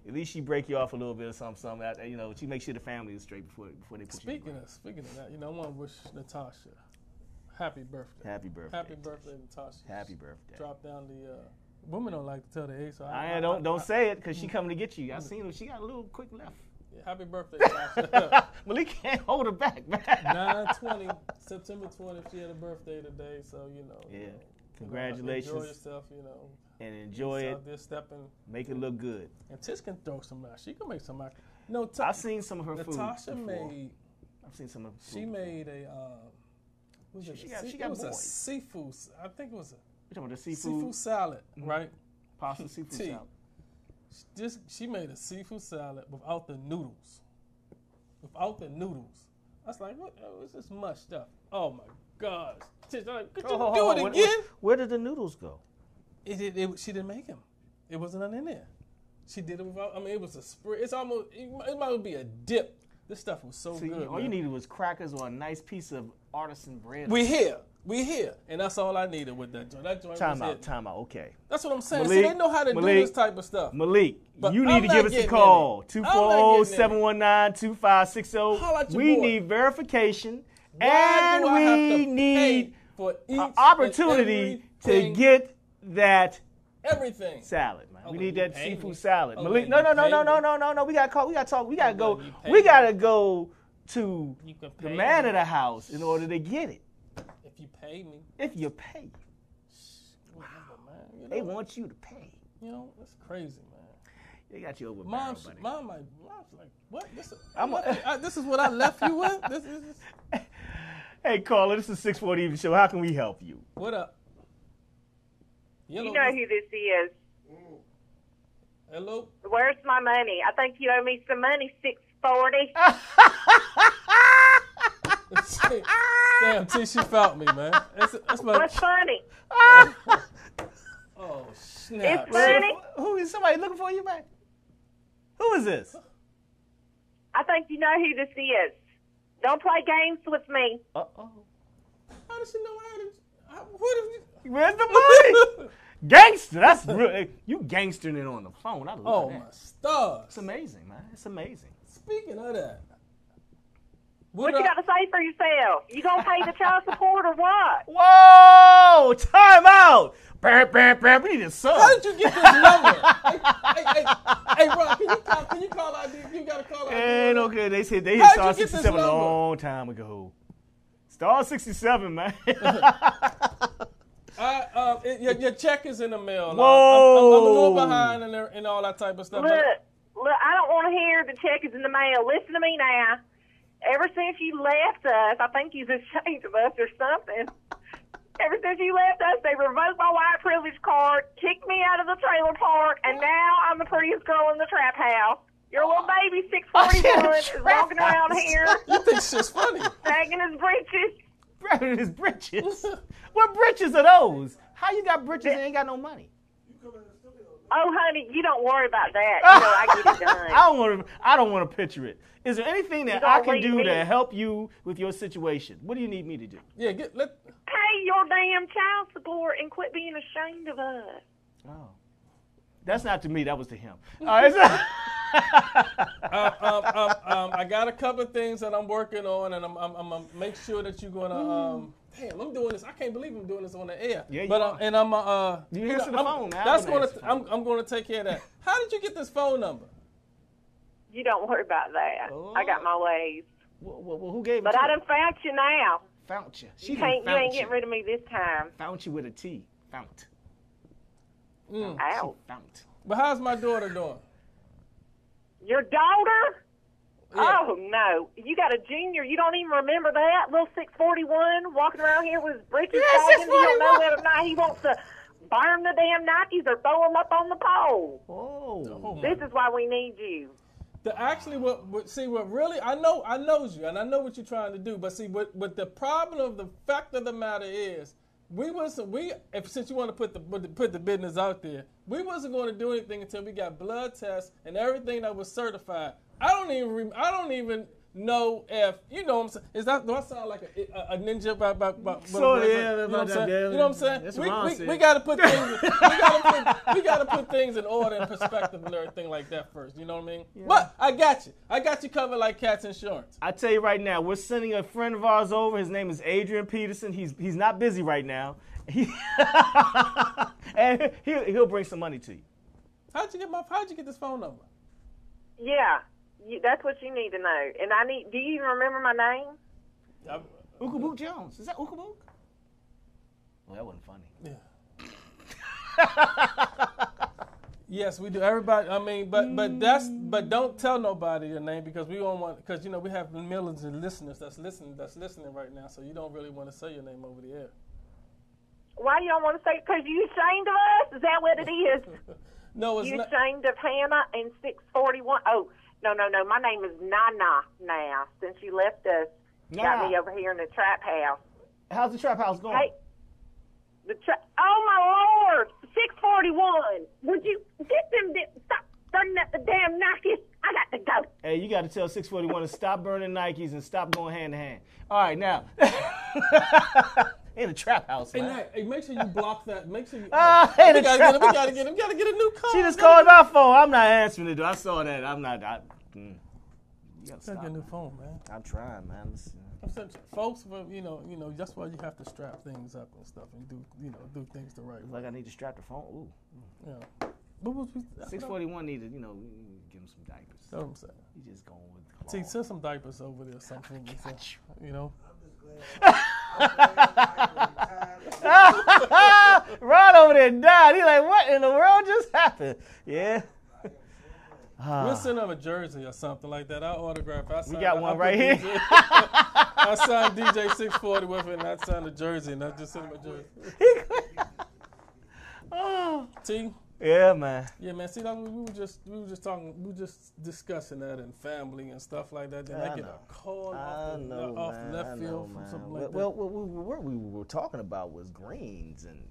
at least she break you off a little bit or something. She makes sure the family is straight before they put you. Speaking of that, I want to wish Natasha happy birthday. Happy birthday. Happy birthday, Natasha. Happy birthday. Drop down the. Women don't like to tell the age, so don't say it because she coming to get you. I seen her. She got a little quick left. Yeah, happy birthday, Natasha. Malik can't hold her back, man. 9/20, September 20th. She had a birthday today, so Yeah. Congratulations. Enjoy yourself, And enjoy it. Out there stepping. Make it look good. And Tish can throw some out. She can make some out. I've seen some of her food. Natasha made. I've seen some of her food. She made a. She got a seafood. I think it was a. You talking about the seafood salad, right? Pasta seafood salad. She made a seafood salad without the noodles. Without the noodles. I was like, what is this much stuff? Oh my gosh. Could you do it again? Where did the noodles go? She didn't make them. It wasn't none in there. She did it without, it was a spread. It might be a dip. This stuff was so good. All you needed was crackers or a nice piece of artisan bread. We here. We here, and that's all I needed with that joint. That joint Time was out, it. time out. Okay. That's what I'm saying. Malik, See, they know how to do this type of stuff. Malik, But you I'm need to not give us a getting call. in it. I'm not getting in it. 240-719-2560. Holla at your We boy. need verification, Why and do I have we to need pay for each an opportunity and to everything? get that Everything. salad, man. Oh, We well, need you that pay seafood me. salad. Oh, Malik, well, no. you pay me. We gotta call. We gotta talk. We gotta go. well, you pay We me. gotta go to You can the pay man me. of the house in order to get it. If you pay me. If you pay, Whatever, man. You they know, want you to pay. You know, it's crazy, man. They got you over. Mom's buddy. mom's like, what? This This is what I left you with? This is Hey, caller, this is 640 Even Show. How can we help you? what up? You know who this is. Hello? Where's my money? I think you owe me some money, 640. Damn, T, she felt me, man. That's my, What's funny? oh, snap. It's funny. Who is somebody looking for you, man? Who is this? I think you know who this is. Don't play games with me. Uh-oh. How does she know what if you... Where's the money? Gangster. That's real. You gangstering it on the phone. I love Oh, that. my stars. It's amazing, man. It's amazing. Speaking of that. What you got to say for yourself? You gonna pay the child support or what? Whoa! Time out! Bam, bam, bam. We need a sub. How did you get this number? hey, Ron, can you call ID? You got to call ID. And okay, they hit How'd Star you get this 67 a number? long time ago. Star 67, man. Your check is in the mail. Whoa. I'm a little behind and all that type of stuff. Look, I don't want to hear the check is in the mail. Listen to me now. Ever since you left us, I think you're ashamed of us or something. Ever since you left us, they revoked my white privilege card, kicked me out of the trailer park, and now I'm the prettiest girl in the trap house. Your little baby, 641, is walking around here. You think shit's funny? Sagging his breeches. Grabbing his britches. What britches are those? How you got britches and ain't got no money? Oh, honey, you don't worry about that. You know, I get it done. I don't want to picture it. Is there anything that I can do leave to me. help you with your situation? What do you need me to do? Yeah, Pay your damn child support and quit being ashamed of us. Oh. That's not to me. That was to him. I got a couple of things that I'm working on, and I'm gonna make sure that you're gonna. Damn, I'm doing this. I can't believe I'm doing this on the air. Yeah, you but are. and I'm You answer the phone, man. That's gonna. I'm gonna take care of that. How did you get this phone number? You don't worry about that. I got my ways. Well, who gave it But to I you? done found you now. Found you. You ain't getting rid of me this time. Found you with a T. Found. Ow. Found. But how's my daughter doing? Your daughter? Yeah. Oh, no. You got a junior. You don't even remember that? Little 641 walking around here with his britches sagging. You don't know whether or not he wants to burn the damn Nikes or throw them up on the pole. Oh. This is why we need you. What really, I know you, and I know what you're trying to do, but see, what the problem of the fact of the matter is, since you want to put the business out there, we wasn't going to do anything until we got blood tests and everything that was certified. I don't even know if you know what I'm saying. Do I sound like a ninja? You know what I'm saying? You know what I'm saying? That's what We got to put things. we got to put things in order and perspective and everything like that first. You know what I mean? Yeah. But I got you. I got you covered like Cat's Insurance. I tell you right now, we're sending a friend of ours over. His name is Adrian Peterson. He's not busy right now. And he'll bring some money to you. How'd you get this phone number? Yeah. That's what you need to know. And do you even remember my name? Ookabook Jones. Is that Ookabook? Well, that wasn't funny. Yeah. Yes, we do. Everybody, I mean, but don't tell nobody your name because we don't want, because, you know, we have millions of listeners that's listening right now, so you don't really want to say your name over the air. Why you don't want to say it? Because you ashamed of us? Is that what it is? No, it's you not. Ashamed of Hannah and 641? Oh, no. My name is Nana now. Since you left us, got me over here in the trap house. How's the trap house going? Hey, oh, my Lord. 641. Would you get them? Stop burning up the damn Nikes. I got to go. Hey, you got to tell 641 to stop burning Nikes and stop going hand to hand. All right, now. In a trap house, man. Hey, make sure you block that. Make sure you. We gotta get a new car. She just called my phone. I'm not answering it, dude. I saw that. I'm not. You gotta stop. Get a new phone, man. I'm trying, man. I'm saying, folks, you know, that's why you have to strap things up and stuff and do things the right way. Like I need to strap the phone. Ooh. Yeah. What was 641 needed, give him some diapers. That's what I'm saying. He just going with the See, send some diapers over there or something. You know. Ron over there died. He like, what in the world just happened? Yeah. We'll send him a jersey or something like that. I'll autograph. We got one right here. I signed DJ 640 with it, and I signed a jersey, and I just sent him a jersey. See? Yeah, man. Yeah, man. See, we were just discussing that and family and stuff like that. Then I get a call off left field from something like that. Well, what we were talking about was greens and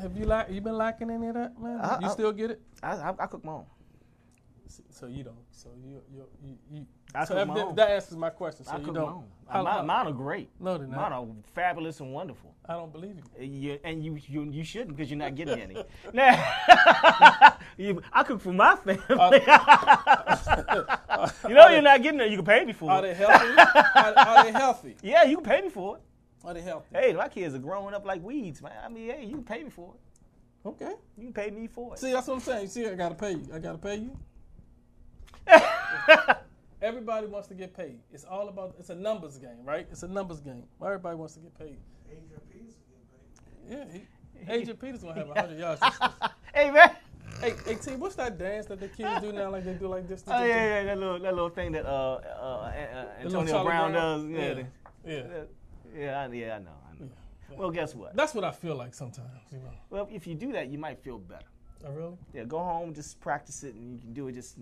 have you been lacking any of that, man? You still get it? I cook my own. So you don't. So you. I cook my own. That answers my question. So I you cook don't. My own. Mine are great. No, they're not. Mine are fabulous and wonderful. I don't believe you. And you shouldn't because you're not getting any. I cook for my family. You're not getting it. You can pay me for it. Are they healthy? Are they healthy? Yeah, you can pay me for it. Are they healthy? Hey, my kids are growing up like weeds, man. I mean, hey, you can pay me for it. Okay. You can pay me for it. See, that's what I'm saying. See, I gotta pay you. Everybody wants to get paid. It's a numbers game, right? It's a numbers game. Everybody wants to get paid. Adrian Peterson get paid. Yeah, Adrian Peterson gonna have 100 yards. Hey, man. Hey, T, what's that dance that the kids do now? Like they do like this? Oh yeah, that little thing that Antonio Brown does. Yeah, I know. Yeah. Well, guess what? That's what I feel like sometimes. Well, if you do that, you might feel better. Oh, really? Yeah, go home, just practice it, and you can do it. Just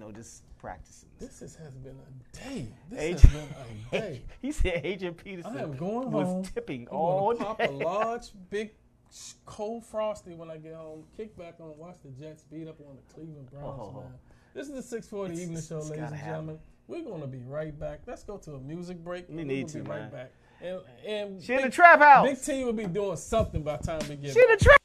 practice it. This has been a day. He said Adrian Peterson I am going was home, tipping I'm all gonna day. pop a large, big, cold frosty when I get home. Kick back on, watch the Jets beat up on the Cleveland Browns. Man. This is the 640 Evening Show, ladies and gentlemen. We're going to be right back. Let's go to a music break. We need to, be man. Right back. And She in the trap house. Big T will be doing something by the time we get She in the trap.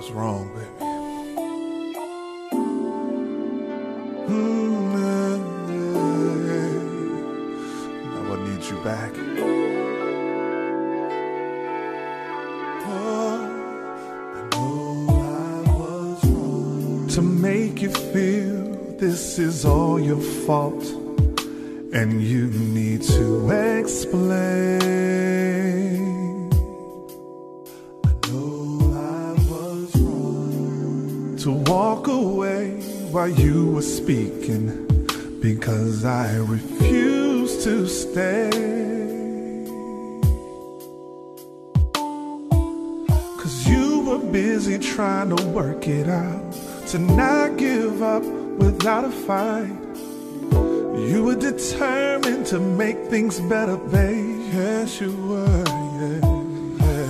was wrong, baby. Now I need you back. To make you feel this is all your fault, and you need to explain. I know I was wrong to walk away while you were speaking, because I refused to stay. 'Cause you were busy trying to work it out, to not give up without a fight. You were determined to make things better, babe. Yes, you were, yeah.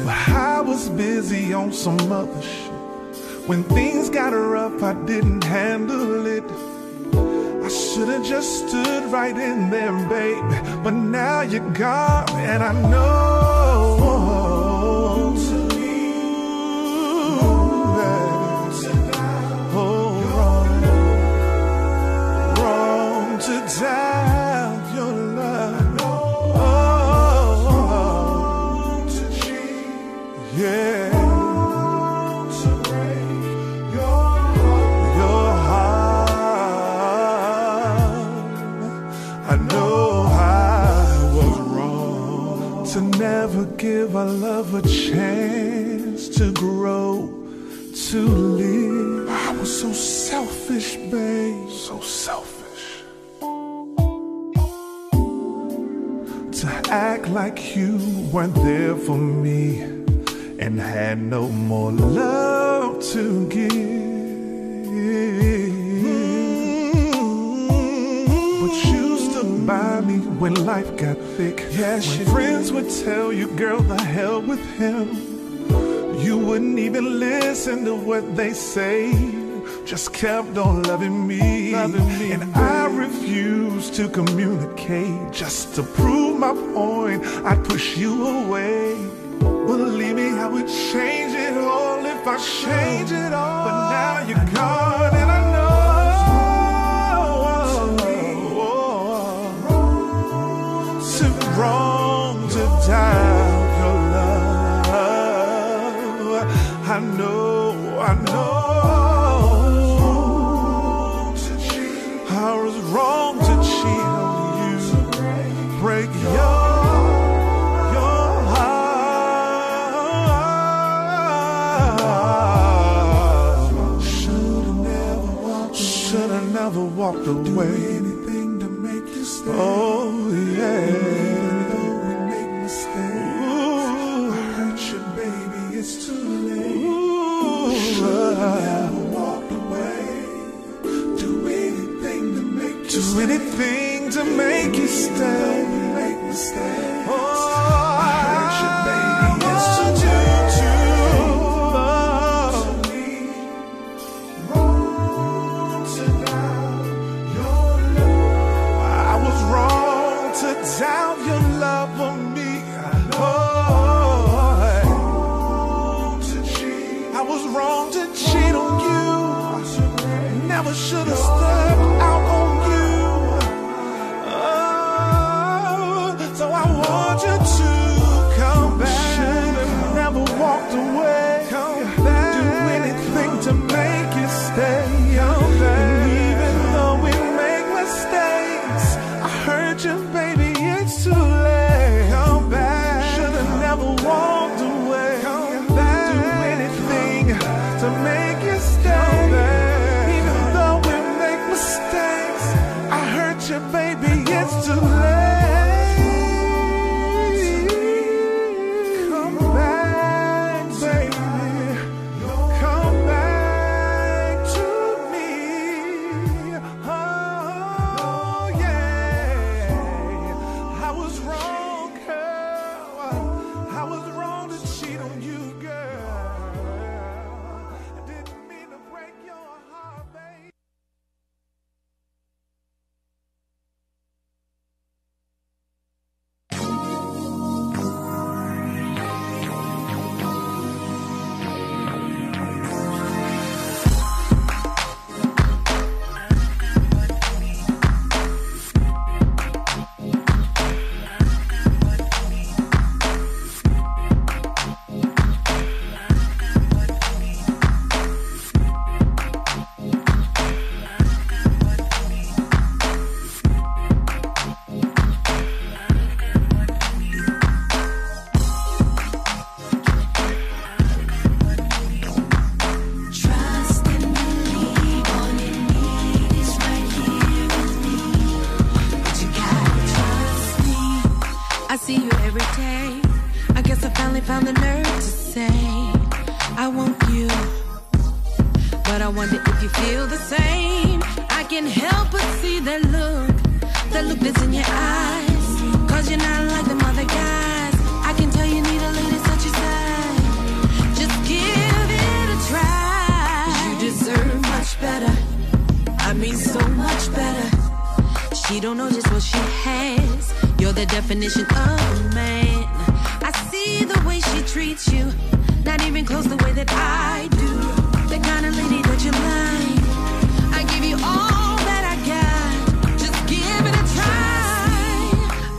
But I was busy on some other shit. When things got rough, I didn't handle it. I should've just stood right in there, baby. But now you're gone, and I know down your love. Yeah. To break your heart. I know I was wrong to never give our love a chance to grow, to live. I was so selfish, babe. So selfish. To act like you weren't there for me and had no more love to give. But you stood by me when life got thick. Yes, when friends would tell you, girl, the hell with him, you wouldn't even listen to what they say. Just kept on loving me, and I refused to communicate. Just to prove my point, I'd push you away. Believe me, I would change it all if I change it all. But now you're gone, and I know it's wrong to doubt your love. I know. I was wrong to cheat on you, break your heart. Should've never walked away. Do anything to make you stay. Oh yeah. Even though we make mistakes, I hurt you, baby. It's too late. Should've never walked away. Do anything to make you stay. Make mistakes. Oh, I hurt you, baby. It's wrong to doubt your love. I was wrong to doubt your love for me. I was wrong to cheat on you. Never should've stepped out on you. So I want you to come back. Should've never walked away. Come back. Do anything to make you stay. Come back. And even though we make mistakes, I hurt you, baby. It's too late. Come back. Should've never walked away. Come back. Do anything to make you stay. Even though we make mistakes, I hurt you, baby. It's too late. finally found the nerve to say, I want you. But I wonder if you feel the same. I can't help but see that look that's in your eyes. Cause you're not like them other guys. I can tell you need a lady such as I. Just give it a try. You deserve much better. I mean so much better. She don't know just what she has. You're the definition of a man. I see the way she treats you, not even close the way that I do. The kind of lady that you like. I give you all that I got. Just give it a try.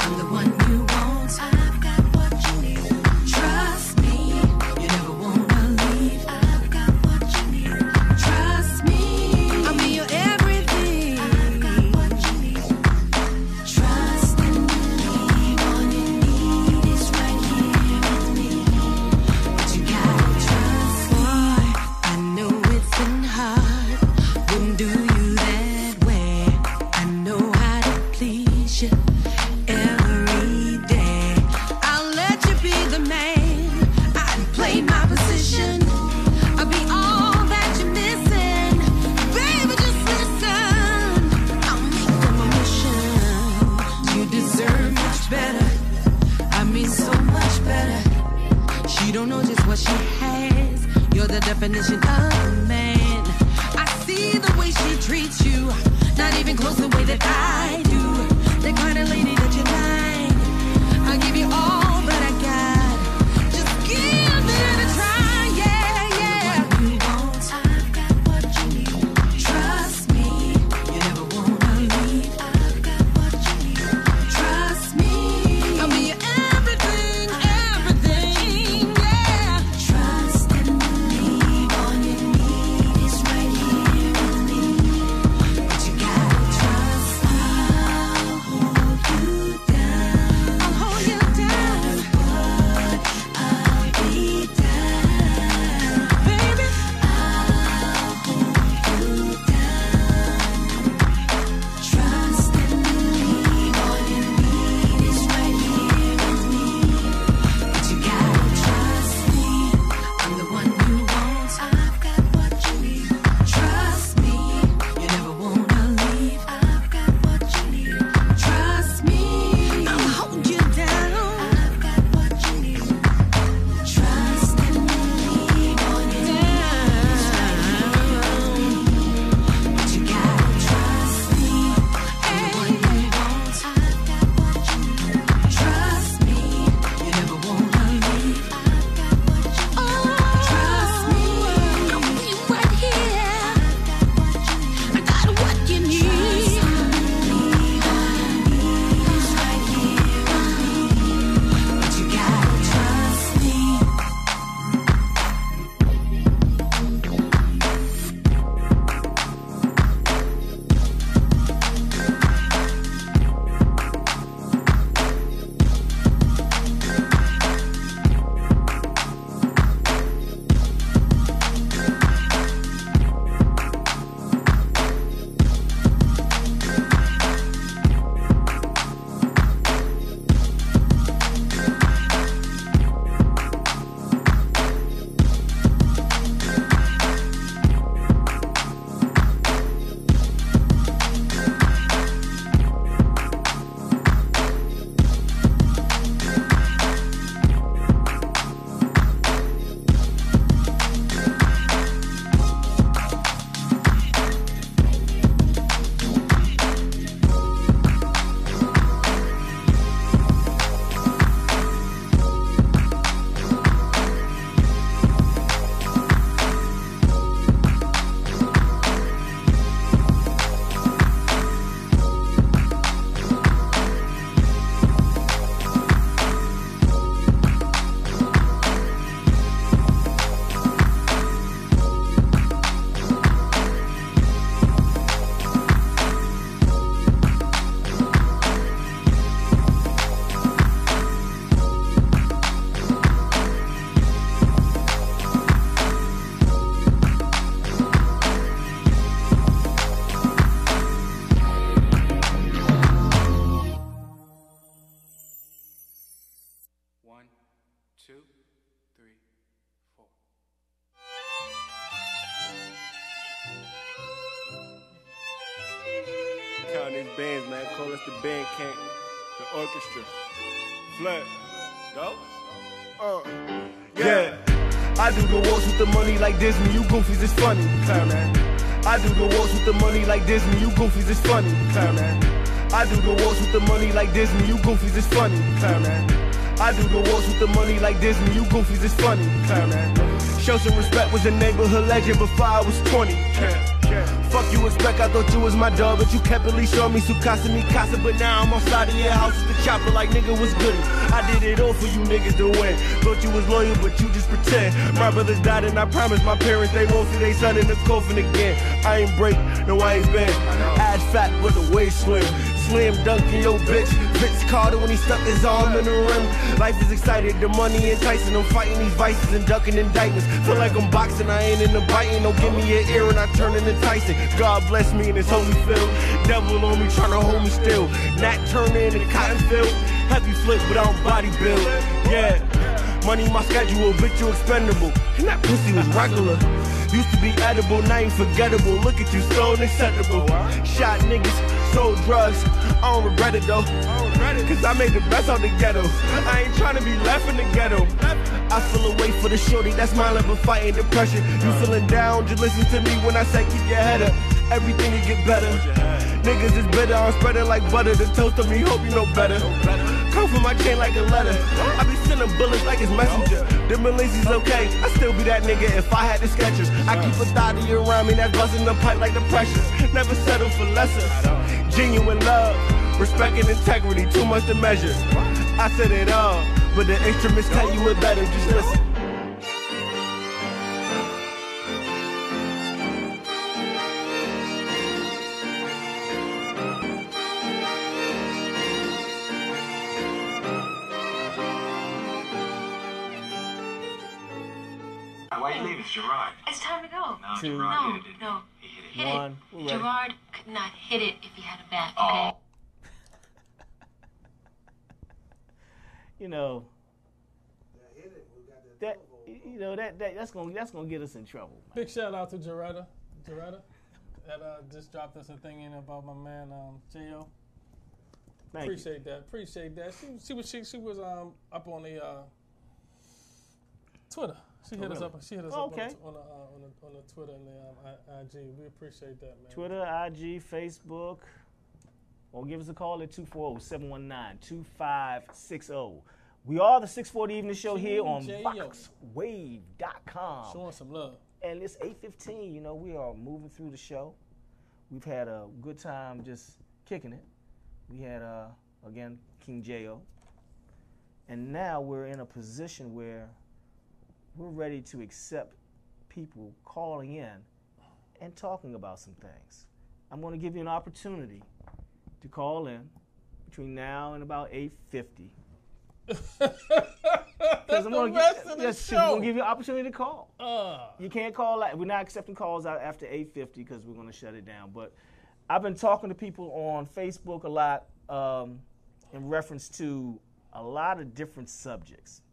I'm the one you want. I've got what you need. Trust me. You never wanna leave. I've got what you need. Trust me. I'll be your everything. I've got what you need. Trust and believe. All you need is right here with me. But you gotta trust. Boy, I know it's been hard. Wouldn't do you that way. I know how to please you every day. I'll let you be the man. I'd play my position. I'll be all that you're missing. Baby, just listen. I'll make them a mission. You deserve much better. I mean so much better. She don't know just what she has. You're the definition of a man. I see the way she treats you, not even close the way that I do. The kind of lady that you like. I'll give you all that I got. Just give it a try, yeah, yeah. You want, I've got what you need. Trust me, you never wanna leave. I've got what you need. Trust me, I'll be your everything, everything, yeah. Trust and believe. All you need is right here with me. But you gotta trust. I'll hold you down. I'll hold you down. I'll be down. Baby, I'll hold you down. Trust and believe. All you need is right here with me. But you gotta trust me. I'm the one you want. I've got what you need. Trust me. You never wanna leave. I've got what you need. Trust me. I'll hold you down. I've got what you need. Trust and believe. All you need is right here with me. But you gotta trust me. I'm the one you want. I've got what you need. Trust me. You never wanna leave. I've got what you need. Trust me. I'll be right here. I got what you need. It's right here with me. But you gotta trust me. One, two. bands, man. Call us the band camp, the orchestra. Flat. Go. Yeah. I do the waltz with the money like Disney. You goofies is funny. Man. I do the waltz with the money like Disney. You goofies is funny. Man. I do the waltz with the money like Disney. You goofies is funny. Man. I do the waltz with the money like Disney. You goofies is funny. Man. Show some respect, was a neighborhood legend before I was 20. Fuck you expect, I thought you was my dog, but you kept at least showing me Sukasa mi casa. But now I'm on side of your house with the chopper like nigga was goody. I did it all for you niggas to win. Thought you was loyal, but you just pretend. My brothers died and I promised my parents they won't see they son in the coffin again. I ain't break, no I ain't been. Ass fat with the waist slim. Slam dunking your bitch. Vince Carter when he stuck his arm in the rim. Life is excited, the money enticing. I'm fighting these vices and ducking indictments. Feel like I'm boxing, I ain't into biting. Don't give me an ear and I turn into Tyson. God bless me in this holy field. Devil on me trying to hold me still. Nat Turner in the cotton field. Heavy flip, but I don't body build. Yeah. Money my schedule, bitch you expendable. And that pussy was regular. Used to be edible, now ain't forgettable. Look at you, so unacceptable. Shot niggas, sold drugs. I don't regret it though. Cause I made the best out the ghetto. I ain't trying to be left in the ghetto. I feel away for the shorty that's smiling but fighting depression. You feeling down, just listen to me when I say keep your head up. Everything will get better. Niggas is bitter, I'm spreading like butter. The toast of me, hope you know better. Come from my chain like a letter. I be sending bullets like it's messenger. The Malaysia's okay, I still be that nigga if I had the sketchers. I keep a thotty around me that's busting the pipe like the pressures. Never settle for lesser. Genuine love, respect and integrity, too much to measure. I said it all, but the instruments tell you it better, just listen. Why are you leaving, Gerard? It's time to go. No, Gerard hit it. No. He hit it. Hit it. Gerard could not hit it if he had a bat, okay? Oh. You know, that's gonna get us in trouble. Big shout out to Gerarda that just dropped us a thing in about my man J.O. Appreciate that. She was up on the Twitter. She hit us up. She hit us up on the Twitter and the IG. We appreciate that, man. Twitter, IG, Facebook. Or give us a call at 240-719-2560. We are the 640 Evening Show here on VoxWave.com. Showing some love. And it's 8:15. You know, we are moving through the show. We've had a good time just kicking it. We had, again, King J.O. And now we're in a position where we're ready to accept people calling in and talking about some things. I'm going to give you an opportunity to call in between now and about 8:50. Because I'm going to give you an opportunity to call. You can't call. We're not accepting calls out after 8:50 because we're going to shut it down. But I've been talking to people on Facebook a lot in reference to a lot of different subjects.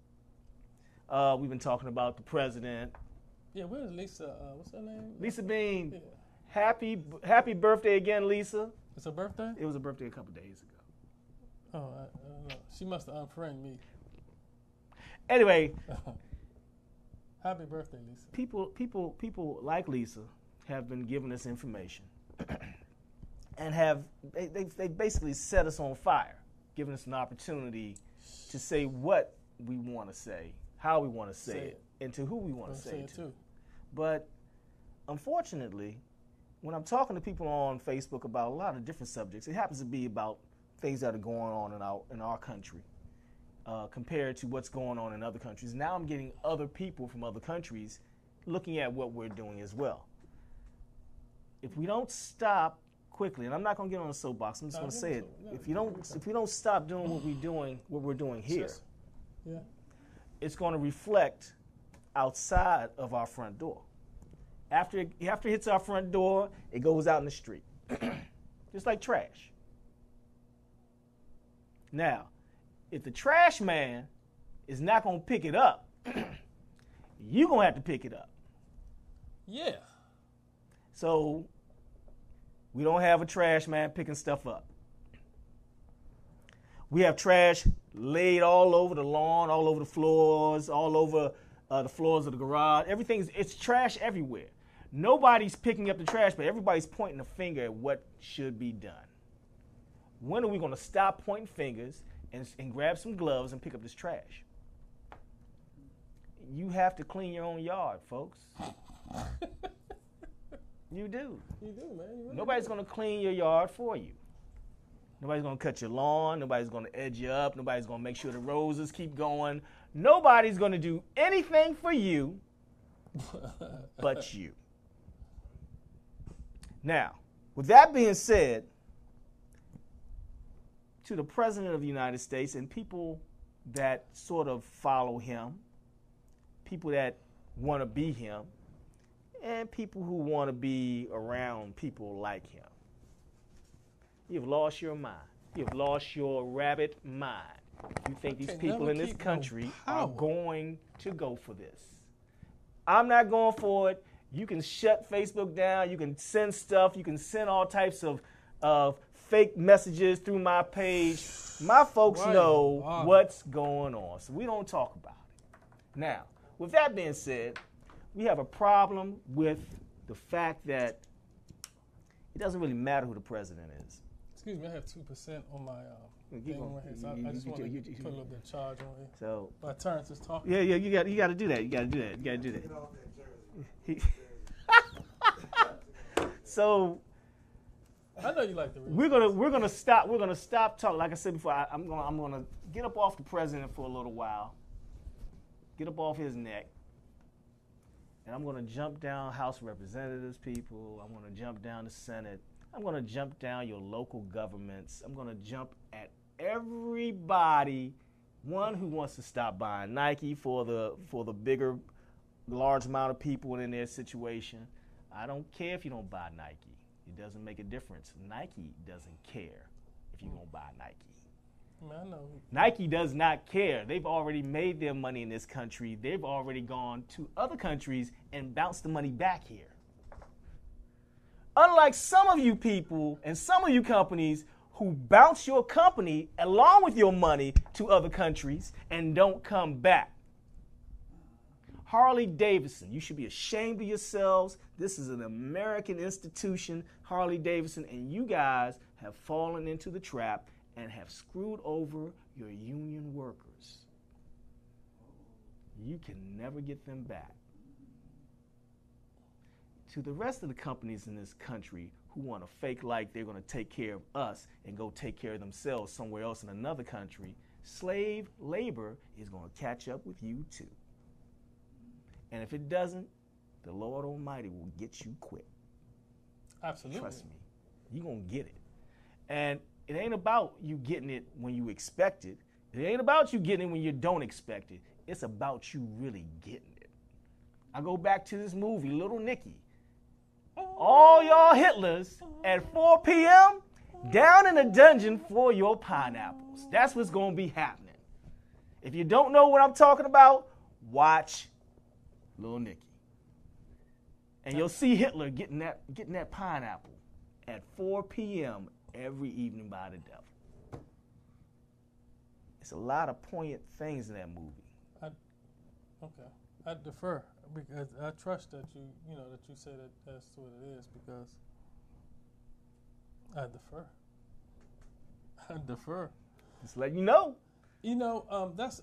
We've been talking about the president. Yeah, where's Lisa? What's her name? Lisa Bean. Yeah. Happy birthday again, Lisa. It's her birthday? It was a birthday a couple days ago. Oh, I don't know. She must have unfriended me. Anyway. Happy birthday, Lisa. People like Lisa have been giving us information and they basically set us on fire, giving us an opportunity to say what we want to say, how we want to say it, and to who we want to say it to. But unfortunately, when I'm talking to people on Facebook about a lot of different subjects, it happens to be about things that are going on in our country compared to what's going on in other countries. Now I'm getting other people from other countries looking at what we're doing as well. If we don't stop quickly, and I'm not going to get on a soapbox, I'm just going to say it. If we don't stop doing what we're doing here, it's going to reflect outside of our front door. After it hits our front door, it goes out in the street, just like trash. Now, if the trash man is not going to pick it up, you're going to have to pick it up. Yeah. So we don't have a trash man picking stuff up. We have trash laid all over the lawn, all over the floors, all over the floors of the garage. It's trash everywhere. Nobody's picking up the trash, but everybody's pointing a finger at what should be done. When are we going to stop pointing fingers and grab some gloves and pick up this trash? You have to clean your own yard, folks. You do. You do, man. You really Nobody's going to clean your yard for you. Nobody's going to cut your lawn. Nobody's going to edge you up. Nobody's going to make sure the roses keep going. Nobody's going to do anything for you but you. Now, with that being said, to the President of the United States and people that sort of follow him, people that want to be him, and people who want to be around people like him. You've lost your mind. You've lost your rabbit mind. You think these people in this country are going to go for this. I'm not going for it. You can shut Facebook down. You can send stuff. You can send all types of fake messages through my page. My folks know what's going on, so we don't talk about it. Now, with that being said, we have a problem with the fact that it doesn't really matter who the president is. Excuse me, I have 2% on my thing right here, so I just want to put a little bit of charge on it. So, but Terrence is talking. Yeah, you got to do that. You got to do that. So, I know you like the. We're gonna stop talking. Like I said before, I'm gonna get up off the president for a little while. Get up off his neck. And I'm going to jump down House of Representatives people. I'm going to jump down the Senate. I'm going to jump down your local governments. I'm going to jump at everybody, one who wants to stop buying Nike for the bigger, large amount of people in their situation. I don't care if you don't buy Nike. It doesn't make a difference. Nike doesn't care if you don't buy Nike. I know. Nike does not care. They've already made their money in this country. They've already gone to other countries and bounced the money back here. Unlike some of you people and some of you companies who bounce your company along with your money to other countries and don't come back. Harley Davidson, you should be ashamed of yourselves. This is an American institution, Harley Davidson, and you guys have fallen into the trap and have screwed over your union workers. You can never get them back. To the rest of the companies in this country who want to fake like they're going to take care of us and go take care of themselves somewhere else in another country, slave labor is going to catch up with you too. And if it doesn't, the Lord Almighty will get you quick. Absolutely. Trust me. You're going to get it. And it ain't about you getting it when you expect it. It ain't about you getting it when you don't expect it. It's about you really getting it. I go back to this movie, Little Nicky. All y'all Hitlers at 4 p.m. down in a dungeon for your pineapples. That's what's going to be happening. If you don't know what I'm talking about, watch Little Nicky. And you'll see Hitler getting that pineapple at 4 p.m. every evening by the devil. It's a lot of poignant things in that movie. I defer because I trust that that you say that that's what it is because I defer. Just let you know. That's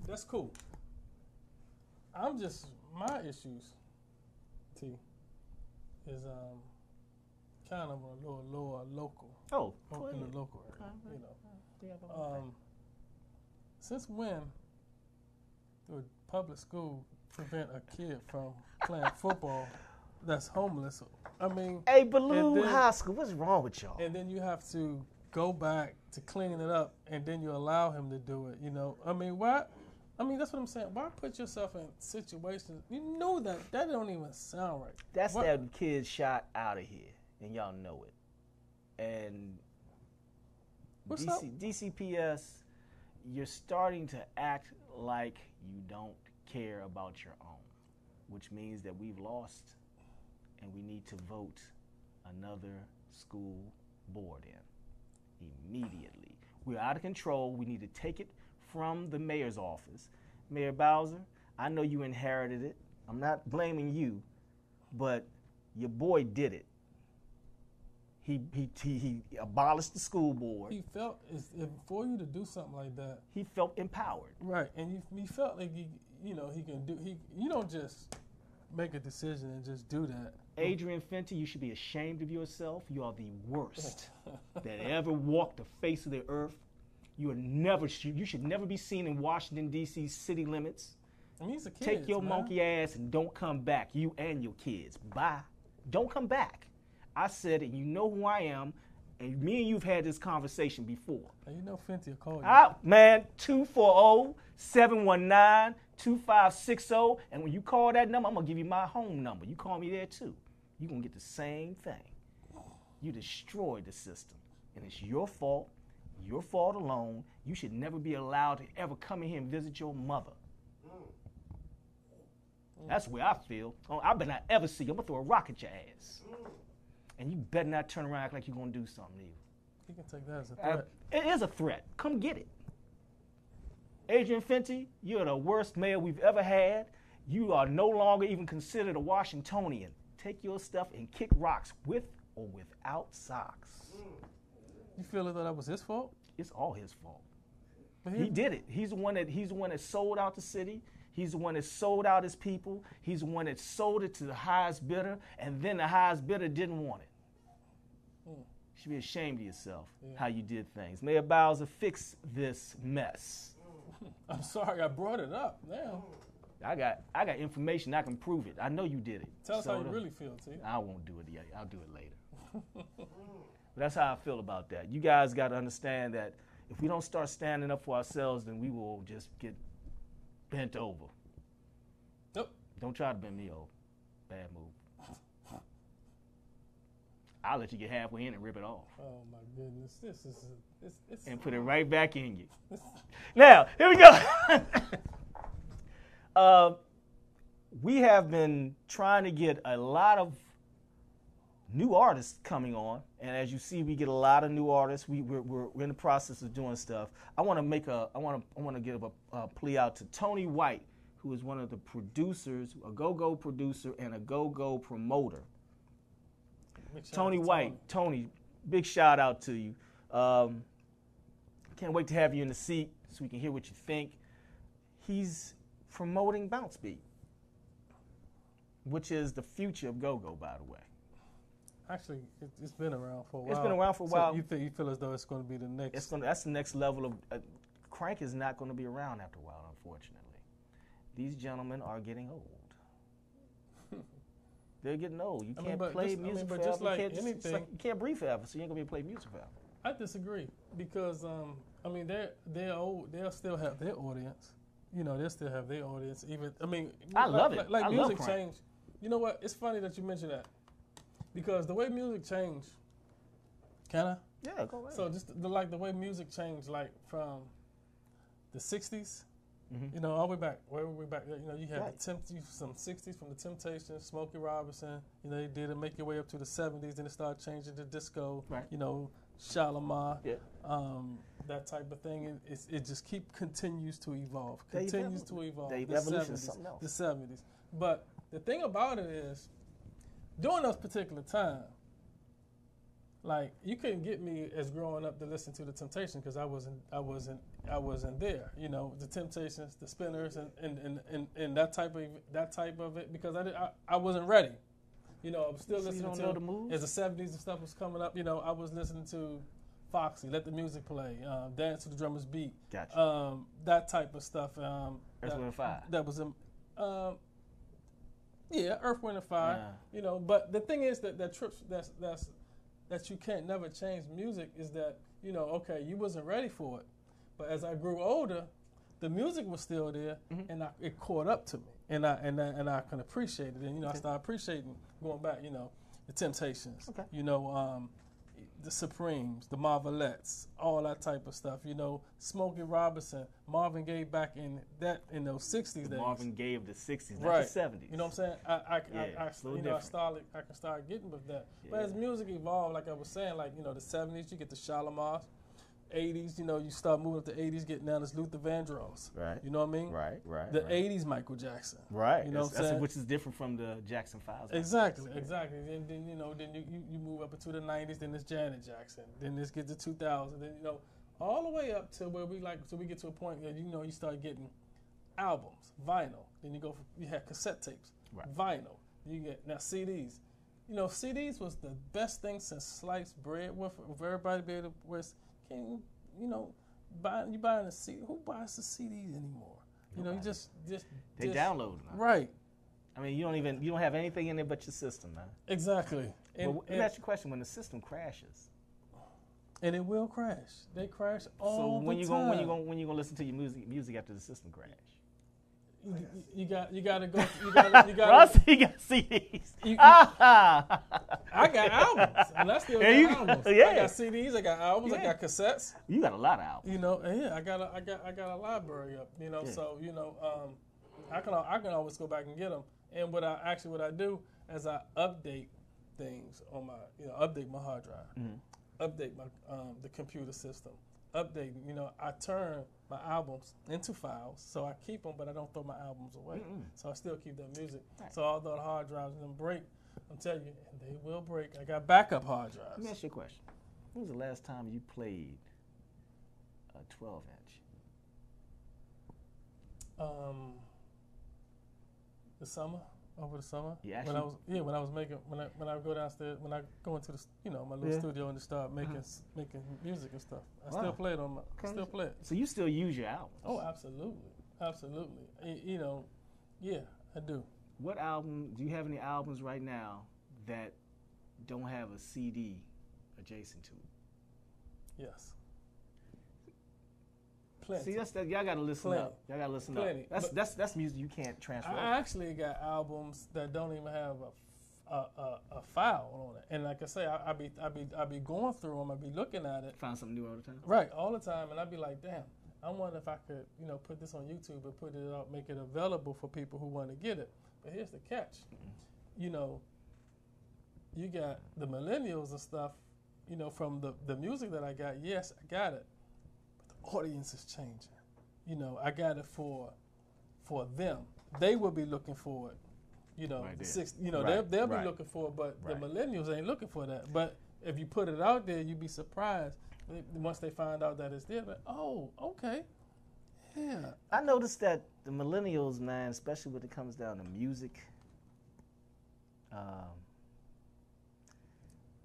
that's cool. I'm just my issues, T, is kind of a little lower local. Oh, in the local area. Since when would public school prevent a kid from playing football that's homeless? I mean, hey, Balloon High School, what's wrong with y'all? And then you have to go back to clean it up, and then you allow him to do it. I mean, why? I mean, that's what I'm saying. Why put yourself in situations you know that don't even sound right? That's that kid shot out of here, and y'all know it. And DCPS, you're starting to act like you don't care about your own, which means that we've lost and we need to vote another school board in. immediately. We're out of control. We need to take it from the mayor's office. Mayor Bowser, I know you inherited it. I'm not blaming you, but your boy did it. He abolished the school board. He felt for you to do something like that. He felt empowered. Right, and he felt like he can do. You don't just make a decision and just do that. Adrian Fenty, you should be ashamed of yourself. You are the worst that ever walked the face of the earth. You should never be seen in Washington, D.C. city limits. I mean, he's a kid. Take your monkey ass and don't come back, you and your kids. Bye. Don't come back. I said it, you know who I am, and me and you've had this conversation before. Now, you know Fenty will call you. Man, 240-719-2560, and when you call that number, I'm going to give you my home number. You call me there, too. You're going to get the same thing. You destroyed the system, and it's your fault alone. You should never be allowed to ever come in here and visit your mother. That's the way I feel. I better not ever see you. I'm going to throw a rock at your ass. And you better not turn around and act like you're going to do something either. You can take that as a threat. It is a threat. Come get it. Adrian Fenty, you're the worst mayor we've ever had. You are no longer even considered a Washingtonian. Take your stuff and kick rocks with or without socks. You feel as though that was his fault? It's all his fault. He did it. He's the one that sold out the city. He's the one that sold out his people. He's the one that sold it to the highest bidder, and then the highest bidder didn't want it. You should be ashamed of yourself, how you did things. Mayor Bowser, fix this mess. I'm sorry I brought it up now. I got information. I can prove it. I know you did it. Tell us how you really feel, T. I won't do it yet. I'll do it later. But that's how I feel about that. You guys got to understand that if we don't start standing up for ourselves, then we will just get bent over. Nope. Don't try to bend me over. Bad move. I'll let you get halfway in and rip it off. Oh my goodness, this is and put it right back in you. Now, here we go. We have been trying to get a lot of new artists coming on, and as you see, we get a lot of new artists. We're in the process of doing stuff. I want to give a plea out to Tony White, who is one of the producers, a go-go producer and a go-go promoter. Tony White, Tony, big shout out to you. Can't wait to have you in the seat so we can hear what you think. He's promoting Bounce Beat, which is the future of go-go, by the way. Actually, it's been around for a while. It's been around for a while. So you feel as though it's going to be the next? That's the next level of crank is not going to be around after a while, unfortunately. These gentlemen are getting old. They're getting old. You can't play music forever. Just like anything, you can't breathe forever, so you ain't gonna be able to play music forever. I disagree because they're old. They'll still have their audience. You know, they'll still have their audience. I love it. Like music changed. You know what? It's funny that you mentioned that because the way music changed. Can I? Yeah, go ahead. So just the way music changed, like from the '60s. Mm-hmm. You know, all the way back, way back there. You know, you had some '60s from the Temptations, Smokey Robinson. You know, they did it, make your way up to the '70s, then it started changing to disco. Right. You know, Shalimar, that type of thing. And it just continues to evolve. Continues to evolve. The evolution is something else. The '70s. But the thing about it is, during those particular times, like you couldn't get me as growing up to listen to the Temptations because I wasn't there. You know, the Temptations, the Spinners, and that type of it because I wasn't ready. You know, I was still listening to the moves? As the '70s and stuff was coming up. You know, I was listening to Foxy, Let the Music Play, Dance to the Drummer's Beat. Gotcha. That type of stuff. Earth, Wind & Fire. That was Earth, Wind & Fire. Yeah. You know, but the thing is that that you can't never change music is that, you know, okay, you wasn't ready for it. But as I grew older, the music was still there, and it caught up to me, and I can appreciate it. And, you know, I started appreciating, going back, you know, the Temptations. Okay. You know, the Supremes, the Marvelettes, all that type of stuff. You know, Smokey Robinson, Marvin Gaye back in those 60s days. Marvin Gaye of the 60s, right. not the 70s. You know what I'm saying? I can start getting with that. Yeah. But as music evolved, like I was saying, like, you know, the 70s, you get the Shalimars. 80s, you know, you start moving up to 80s, getting down as Luther Vandross. Right. You know what I mean? Right. The 80s Michael Jackson. Right. You know what I'm saying? Which is different from the Jackson 5. Exactly. And then, you know, then you move up into the 90s, then it's Janet Jackson. Then this gets to 2000. Then, you know, all the way up to where we get to a point where, you know, you start getting albums, vinyl. Then you had cassette tapes, vinyl. You get, now CDs. You know, CDs was the best thing since sliced bread with everybody be able to, can you know, buying a CD? Who buys the CDs anymore? You know, you just they download them. Right. I mean, you don't have anything in there but your system, man. Exactly. Let me ask you a question: when the system crashes, and it will crash, they crash all the time. So when you gonna listen to your music after the system crash? You gotta go. Ross, he got CDs. I got albums, and I still got albums. Yeah. I got CDs. I got albums. I got cassettes. You got a lot of albums. You know, and I got a library up. You know, so you know, I can always go back and get them. And what I do is I update things on my, you know, update my hard drive, update my the computer system. Updating, you know, I turn my albums into files, so I keep them, but I don't throw my albums away. So I still keep that music. Right. So although the hard drives them break, I'm telling you, they will break. I got backup hard drives. Let me ask you a question. When was the last time you played a 12-inch? The summer. Over the summer, yeah, when I go downstairs, when I go into the, you know, my little studio and just start making music and stuff, I still play it still play it. So you still use your albums? Oh, absolutely. You know, yeah, I do. What album? Do you have any albums right now that don't have a CD adjacent to it? Yes. Plenty. See, y'all gotta listen up. Y'all gotta listen up. That's music you can't transfer. I actually got albums that don't even have a file on it, and like I say, I be going through them. I be looking at it. Find something new all the time. Right, all the time, and I be like, damn. I wonder if I could, you know, put this on YouTube and put it out, make it available for people who want to get it. But here's the catch. You know, you got the millennials and stuff. You know, from the music that I got. Yes, I got it. Audience is changing. You know, I got it for them. They will be looking for it. You know, they'll be looking for it, but the millennials ain't looking for that. But if you put it out there, you'd be surprised once they find out that it's there. But oh, okay, yeah. I noticed that the millennials, man, especially when it comes down to music,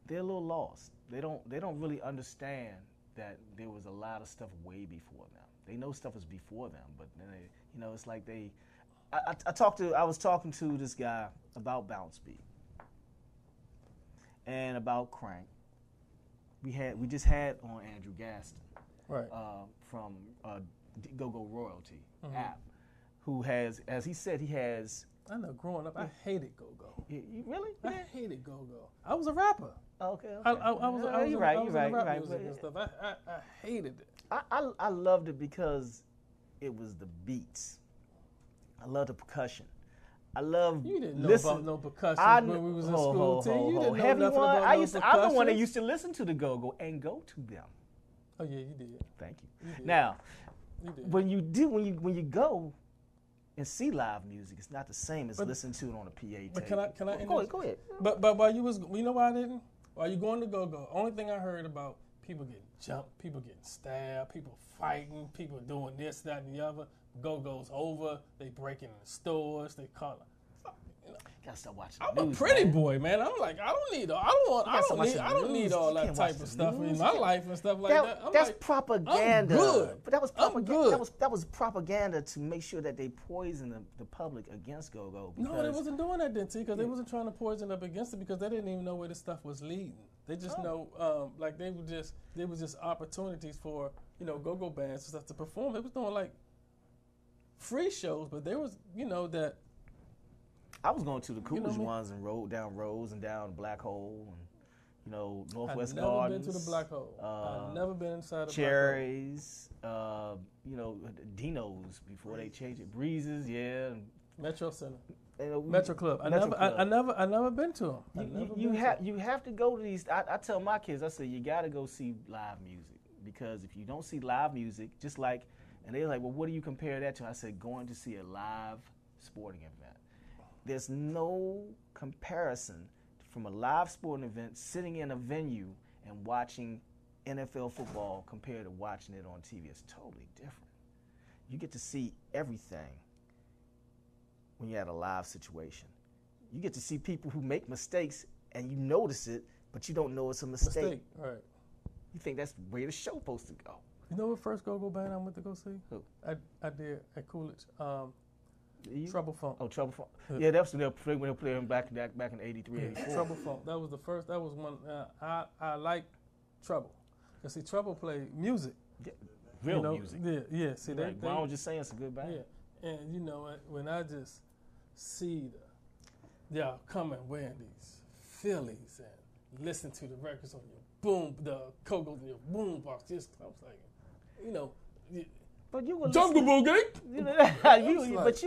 they're a little lost. They don't really understand that there was a lot of stuff way before them. They know stuff was before them, but then they, you know, it's like they. I was talking to this guy about Bounce Beat and about Crank. We just had on Andrew Gaston, right, from Go-Go Royalty app, who has, as he said, he has. I know. Growing up, I hated Go-Go. You really? I hated Go-Go. I was a rapper. Okay. You're right. And stuff. I hated it. I loved it because it was the beats. I love the percussion. I love. You didn't know about no percussion when we was in school. You didn't know nothing about no percussion. I'm the one that used to listen to the Go-Go and go to them. Oh yeah, you did. Thank you. Now, when you go and see live music, it's not the same as listening to it on a PA tape. But can I? Go ahead. But while you know why I didn't? While you going to Go-Go, only thing I heard about people getting jumped, people getting stabbed, people fighting, people doing this, that, and the other. Go-Go's over. They breaking in the stores. They call it. You know, gotta stop watching. I'm a pretty boy, man. I'm like, I don't need all that type of stuff in my life and stuff like that. That's propaganda. I'm good. But that was propaganda. That was propaganda to make sure that they poison the public against Go-Go. No, they wasn't doing that then, because they wasn't trying to poison up against it because they didn't even know where this stuff was leading. They just know, like they was just opportunities for, you know, Go-Go bands and stuff to perform. They was doing like free shows, but there was, you know, that. I was going to the Coolidge ones and rode down Rose and down Black Hole, and Northwest I've never Gardens. been to the Black Hole. I've never been inside the Cherries, Dino's before they changed it. Breezes, yeah. Metro Center. Metro Club. I never been to them. You have to go to these. I tell my kids, I say you got to go see live music, because if you don't see live music, just like, and they're like, well, what do you compare that to? I said, going to see a live sporting event. There's no comparison from a live sporting event, sitting in a venue and watching NFL football compared to watching it on TV. It's totally different. You get to see everything when you're at a live situation. You get to see people who make mistakes and you notice it, but you don't know it's a mistake. Right. You think that's the way the show supposed to go. You know what first go-go band I went to go see? Who? I did at Coolidge. Trouble Funk. Oh, Trouble Funk. Yeah, that's when they were playing back in 83, 84. Trouble Funk. That was the first. That was one. I like Trouble. Cause see, Trouble play music. Yeah, real music. Yeah. See, right. I was just saying it's a good band. Yeah, and you know when I just see y'all coming wearing these Phillies and listen to the records on your the Kogos in your boom box, just I was like, But you were Jungle Boogie. But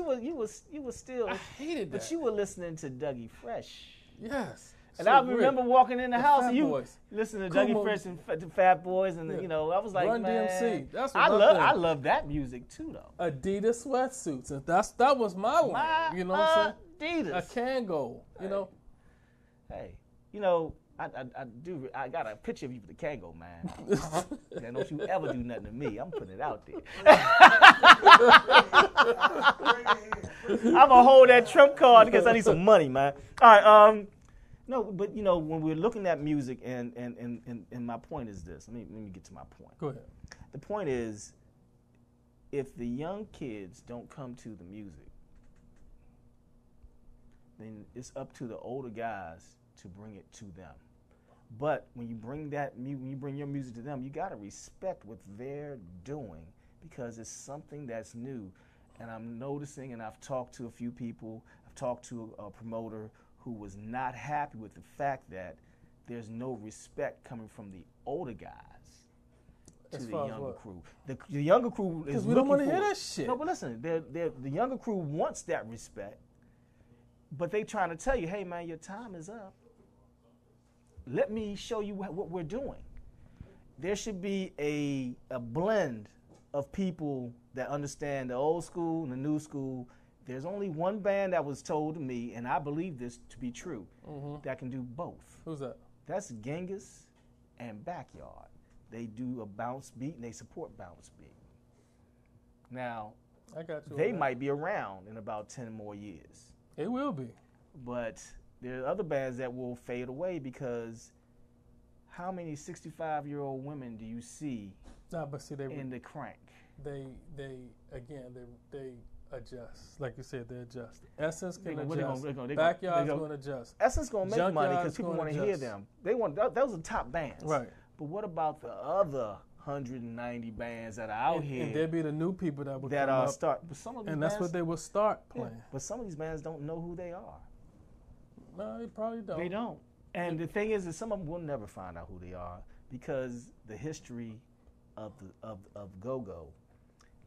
you were still. I hated that. But you were listening to Dougie Fresh. Yes. And I remember walking in the house and you listening to Dougie Fresh and the Fat Boys, and I was like, Run man, DMC. That's what I love that music too, though. Adidas sweatsuits, and that was my lane. You know what I'm saying? Adidas. A Kangol. Hey, I got a picture of you with the Kangol, man. And don't you ever do nothing to me. I'm putting it out there. I'm gonna hold that trump card because I need some money, man. All right, no, but when we're looking at music, and my point is this. Let me get to my point. Go ahead. The point is, if the young kids don't come to the music, then it's up to the older guys to bring it to them. But when you bring your music to them, you got to respect what they're doing, because it's something that's new. And I'm noticing, and I've talked to a few people, I've talked to a promoter who was not happy with the fact that there's no respect coming from the older guys to the younger crew. The younger crew is because we don't want to hear that shit. No, but listen, the younger crew wants that respect, but they trying to tell you, hey man, your time is up. Let me show you what we're doing. There should be a blend of people that understand the old school and the new school. There's only one band that was told to me, and I believe this to be true, that can do both. Who's that? That's Genghis and Backyard. They do a bounce beat, and they support bounce beat. Now, I got you. They might be around in about 10 more years. It will be. But there are other bands that will fade away, because how many 65-year-old women do you see in the crank? They adjust. Like you said, they adjust. Essence can adjust. Backyard's going to adjust. Essence going to make money because people want to hear them. Those are top bands. Right. But what about the other 190 bands that are out here? And there'll be the new people that will come up. But some of these and bands, that's what they will start playing. Yeah, but some of these bands don't know who they are. No, they probably don't. They don't. And the thing is that some of them will never find out who they are, because the history of go-go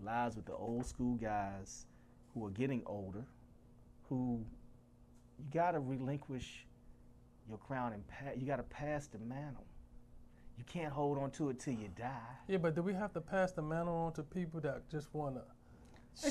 lies with the old school guys who are getting older, who you got to relinquish your crown and you got to pass the mantle. You can't hold on to it till you die. Yeah, but do we have to pass the mantle on to people that just want to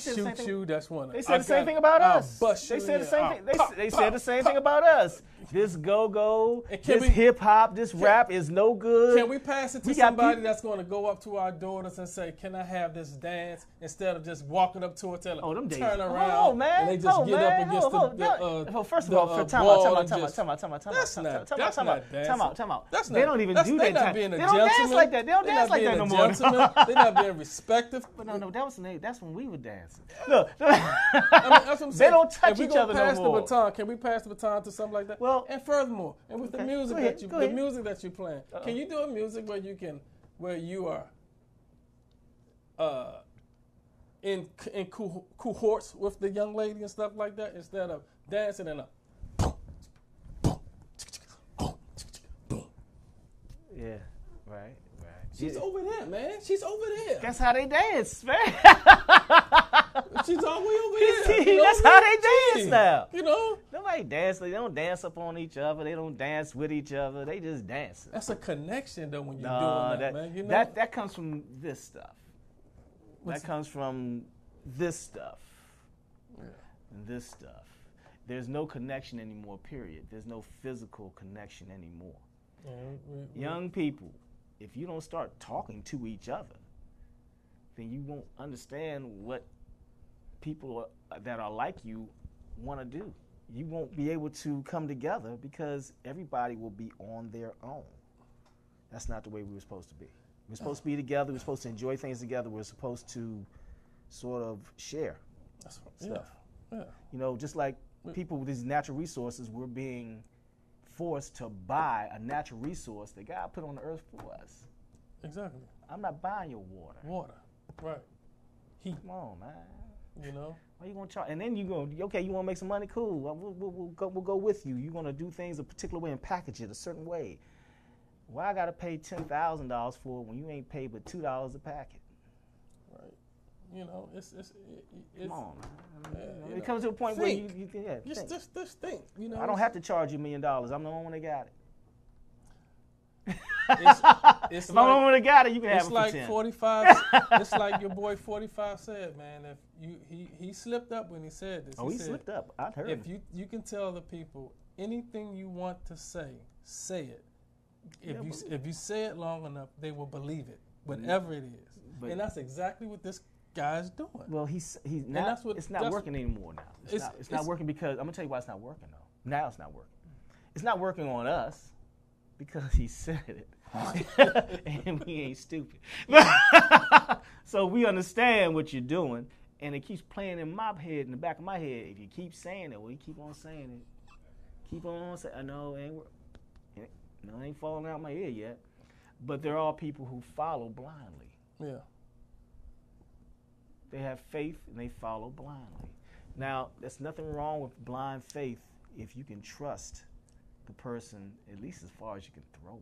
shoot you? That's one. They said the same thing about us. They said the same thing. They said the same thing about us. This go-go, this hip-hop, this rap is no good. Can we pass it to somebody that's going to go up to our daughters and say, "Can I have this dance?" Instead of just walking up to it, turn around, and they just get up against the first of all, time out. They don't even do that. They don't dance like that. They don't dance like that no more. They're not being respectful. But no, that's when we were dancing. Look, that's what I'm saying. They don't touch each other no more. Can we pass the baton to something like that? Well, and furthermore, and with the music music that you're playing, can you do a music where you are in cohorts with the young lady and stuff like that, instead of dancing in a Yeah, right. She's over there, man. She's over there. That's how they dance, man. She's all the way over here. See, that's how they dance now. You know? Nobody dance. They don't dance up on each other. They don't dance with each other. They just dance. That's a connection, though, when you're doing that, man. You know? That comes from this stuff. That comes from this stuff. Yeah. And this stuff. There's no connection anymore, period. There's no physical connection anymore. Young people, if you don't start talking to each other, then you won't understand what people that are like you want to do. You won't be able to come together because everybody will be on their own. That's not the way we were supposed to be. We're supposed to be together. We're supposed to enjoy things together. We're supposed to sort of share stuff. Yeah. You know, just like people with these natural resources, we're being forced to buy a natural resource that God put on the earth for us. Exactly. I'm not buying your water. Water, right. Heat. Come on, man. You know? Why you gonna charge? And then you go, okay, you wanna make some money? Cool. We'll go with you. You're gonna do things a particular way and package it a certain way. Why I gotta pay $10,000 for it when you ain't paid but $2 a packet? Right. You know, it's come on, man. It comes to a point where you just think. You know, I don't have to charge you $1 million. I'm the only one that got it. It's if I'm the only one that got it, you can have it for like 10. 45. It's like your boy 45 said, man. If he slipped up when he said this. Oh, he slipped up. I heard him. If you can tell the people anything you want to say it. If you say it long enough, they will believe it, whatever it is. And that's exactly what this guy's doing. Well, he's not. It's not working anymore now. It's not working because I'm gonna tell you why it's not working though. Now it's not working. It's not working on us because he said it, and we ain't stupid. So we understand what you're doing, and it keeps playing in my head, in the back of my head. If you keep saying it, well, you keep on saying it. Keep on saying. I know it ain't falling out my ear yet, but there are people who follow blindly. Yeah. They have faith and they follow blindly. Now, there's nothing wrong with blind faith if you can trust the person at least as far as you can throw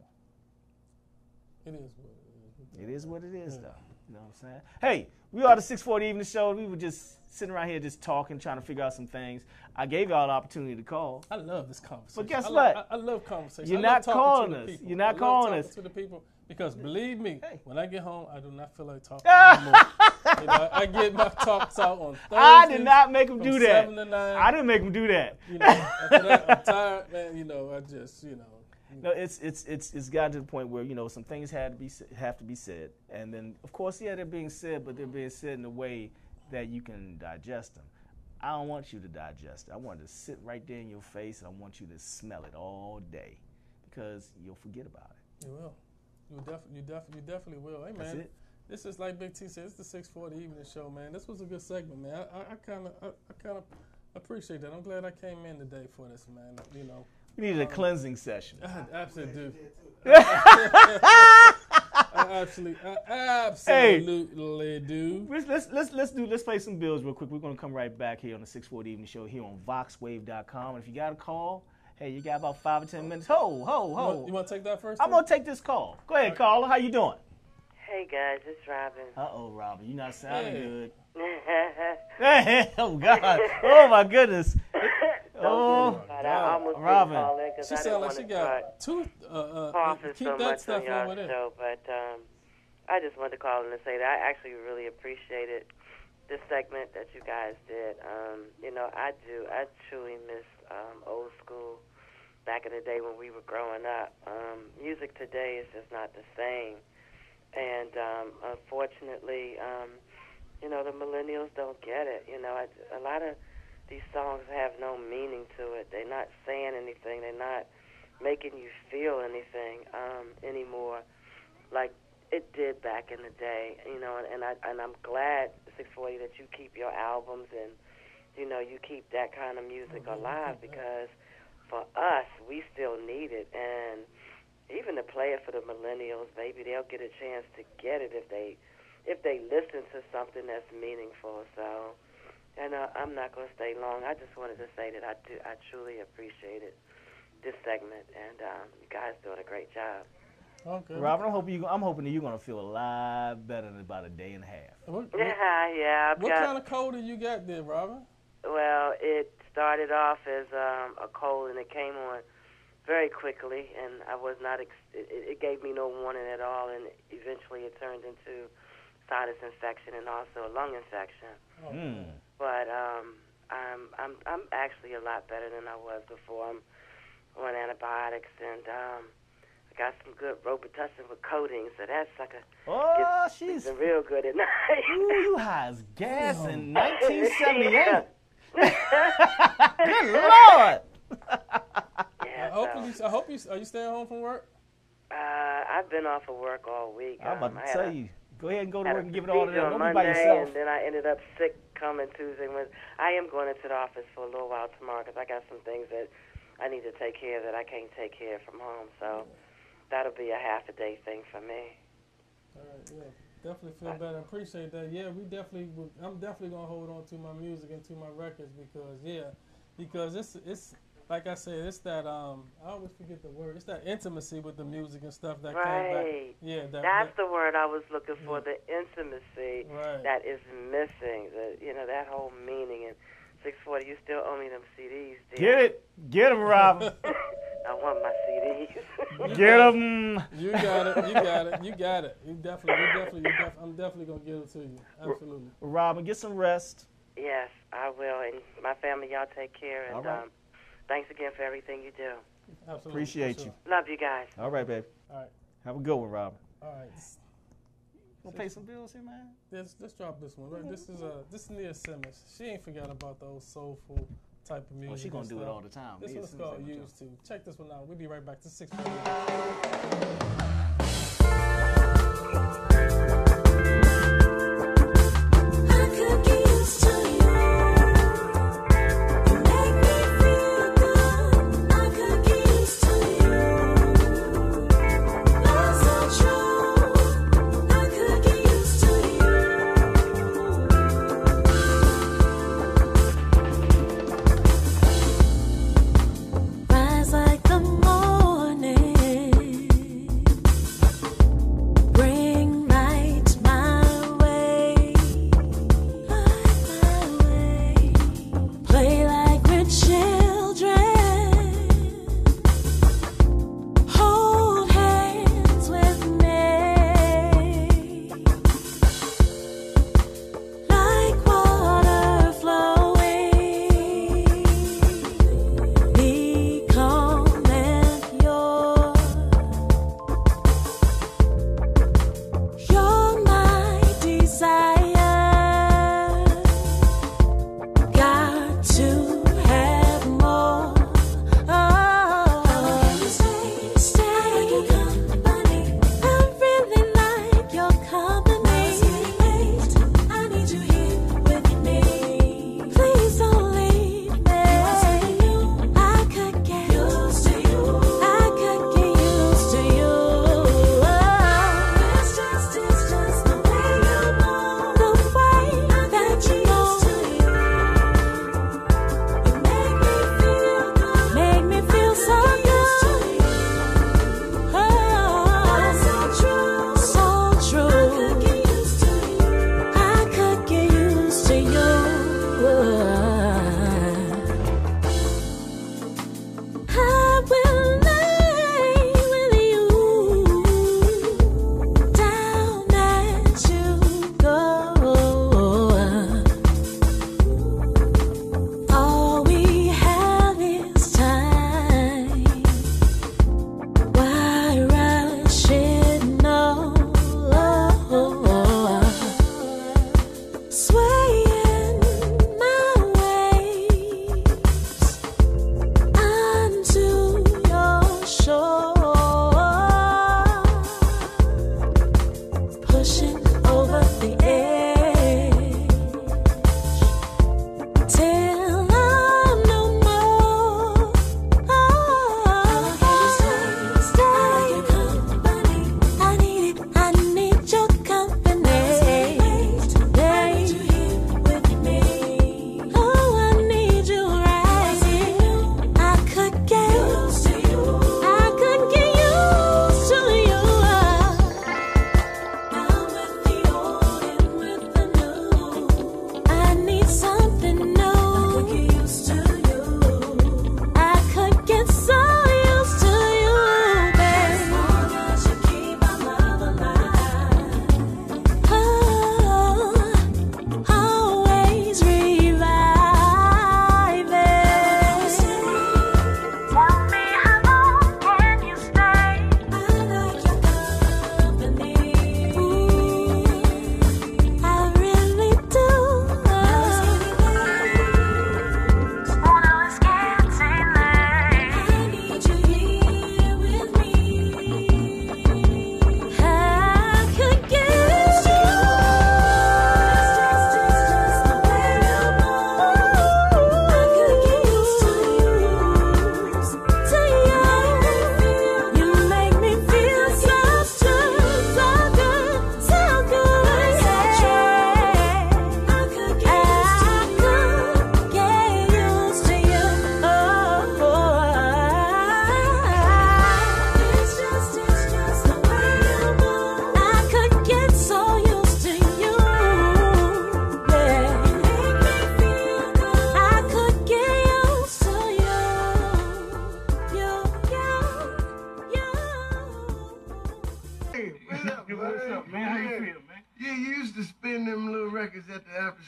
them. It is what it is. It is what it is, though. You know what I'm saying? Hey, we are the 640 Evening Show. We were just sitting around here just talking, trying to figure out some things. I gave y'all the opportunity to call. I love this conversation. But guess what? I love conversation. You're not calling us. You're not calling us. To the people because believe me, when I get home, I do not feel like talking anymore. You know, I get my talks out on Thursdays. I did not make him do that. 7 to 9. I didn't make him do that. You know, after that, I'm tired, man. You know, I just, you know. No, it's gotten to the point where, you know, some things have to be said, and then of course, yeah, they're being said, but they're being said in a way that you can digest them. I don't want you to digest it. I want it to sit right there in your face, and I want you to smell it all day, because you'll forget about it. You will. You definitely will. Hey, man. That's it. This is like Big T said. It's the 640 Evening Show, man. This was a good segment, man. I kind of appreciate that. I'm glad I came in today for this, man. You know. We needed a cleansing session. I absolutely do. I absolutely do. Let's play some bills real quick. We're gonna come right back here on the 640 Evening Show here on VoxWave.com. And if you got a call, hey, you got about 5 or 10 minutes. Ho. You want to take that first? I'm gonna take this call. Go ahead, caller. How you doing? Hey guys, it's Robin. Robin, you not sounding good. Oh God! Oh my goodness! Oh, Robin. She sounds like she got tooth. Keep that stuff over there. Show, but I just wanted to call in and say that I actually really appreciated this segment that you guys did. You know, I truly miss old school back in the day when we were growing up. Music today is just not the same. And unfortunately, you know, the millennials don't get it. You know, a lot of these songs have no meaning to it. They're not saying anything. They're not making you feel anything anymore like it did back in the day. You know, and I'm glad, 640, that you keep your albums and, you know, you keep that kind of music alive, because for us, we still need it. And even to play it for the millennials, maybe they'll get a chance to get it if they listen to something that's meaningful. So, and I'm not going to stay long. I just wanted to say that I truly appreciated this segment, and you guys doing a great job. Okay. Robin, I'm hoping that you're gonna feel a lot better in about a day and a half. What Yeah. What kind of cold do you got there, Robin? Well, it started off as a cold, and it came on very quickly, and I was not. It gave me no warning at all, and eventually it turned into sinus infection and also a lung infection. But I'm actually a lot better than I was before. I'm on antibiotics, and I got some good Robitussin with codeine, so that's like she's real good at night. Ooh, you high as gas in 1978. Good Lord. I hope you are you staying home from work? I've been off of work all week. I'm about to tell you. Go ahead and go to work and give it all to them. On Don't Monday, be by yourself. and then I ended up sick coming Tuesday. I am going into the office for a little while tomorrow because I got some things that I need to take care of that I can't take care of from home. So that'll be a half a day thing for me. All right, yeah. Definitely feel better. Appreciate that. Yeah, I'm definitely gonna hold on to my music and to my records because it's like I said, it's that I always forget the word. It's that intimacy with the music and stuff that came back. Yeah, that's the word I was looking for. The intimacy that is missing. That whole meaning. And 640, you still owe me them CDs, dear. Get them, Robin. I want my CDs. Get them. You got it. You definitely. I'm definitely gonna give it to you. Absolutely. Robin, get some rest. Yes, I will. And my family, y'all take care. And thanks again for everything you do. Absolutely. Appreciate you. Love you guys. All right, baby. All right. Have a good one, Robin. All right. Gonna pay some bills here, man. Let's drop this one. Right? This is Nia Simmons. She ain't forgot about those soulful type of music. Oh, she gonna do it all the time. This one's called Used To. Check this one out. We'll be right back to 6:40. Rise like the morning.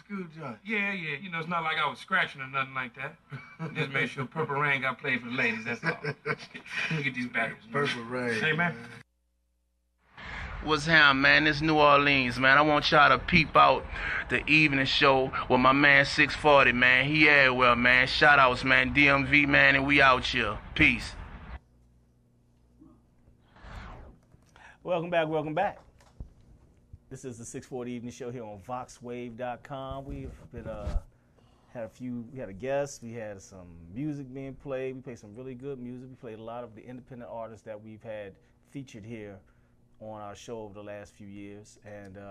school joint. Yeah. You know, it's not like I was scratching or nothing like that. Just make sure Purple Rain got played for the ladies, that's all. Let me get these batteries. Purple Rain. Hey, man. What's happening, man? This New Orleans, man. I want y'all to peep out the evening show with my man 640, man. He everywhere, man. Shout outs, man. DMV, man, and we out here. Peace. Welcome back. This is the 640 Evening Show here on VoxWave.com. We've been we had a guest, we had some music being played, we played some really good music, we played a lot of the independent artists that we've had featured here on our show over the last few years, and it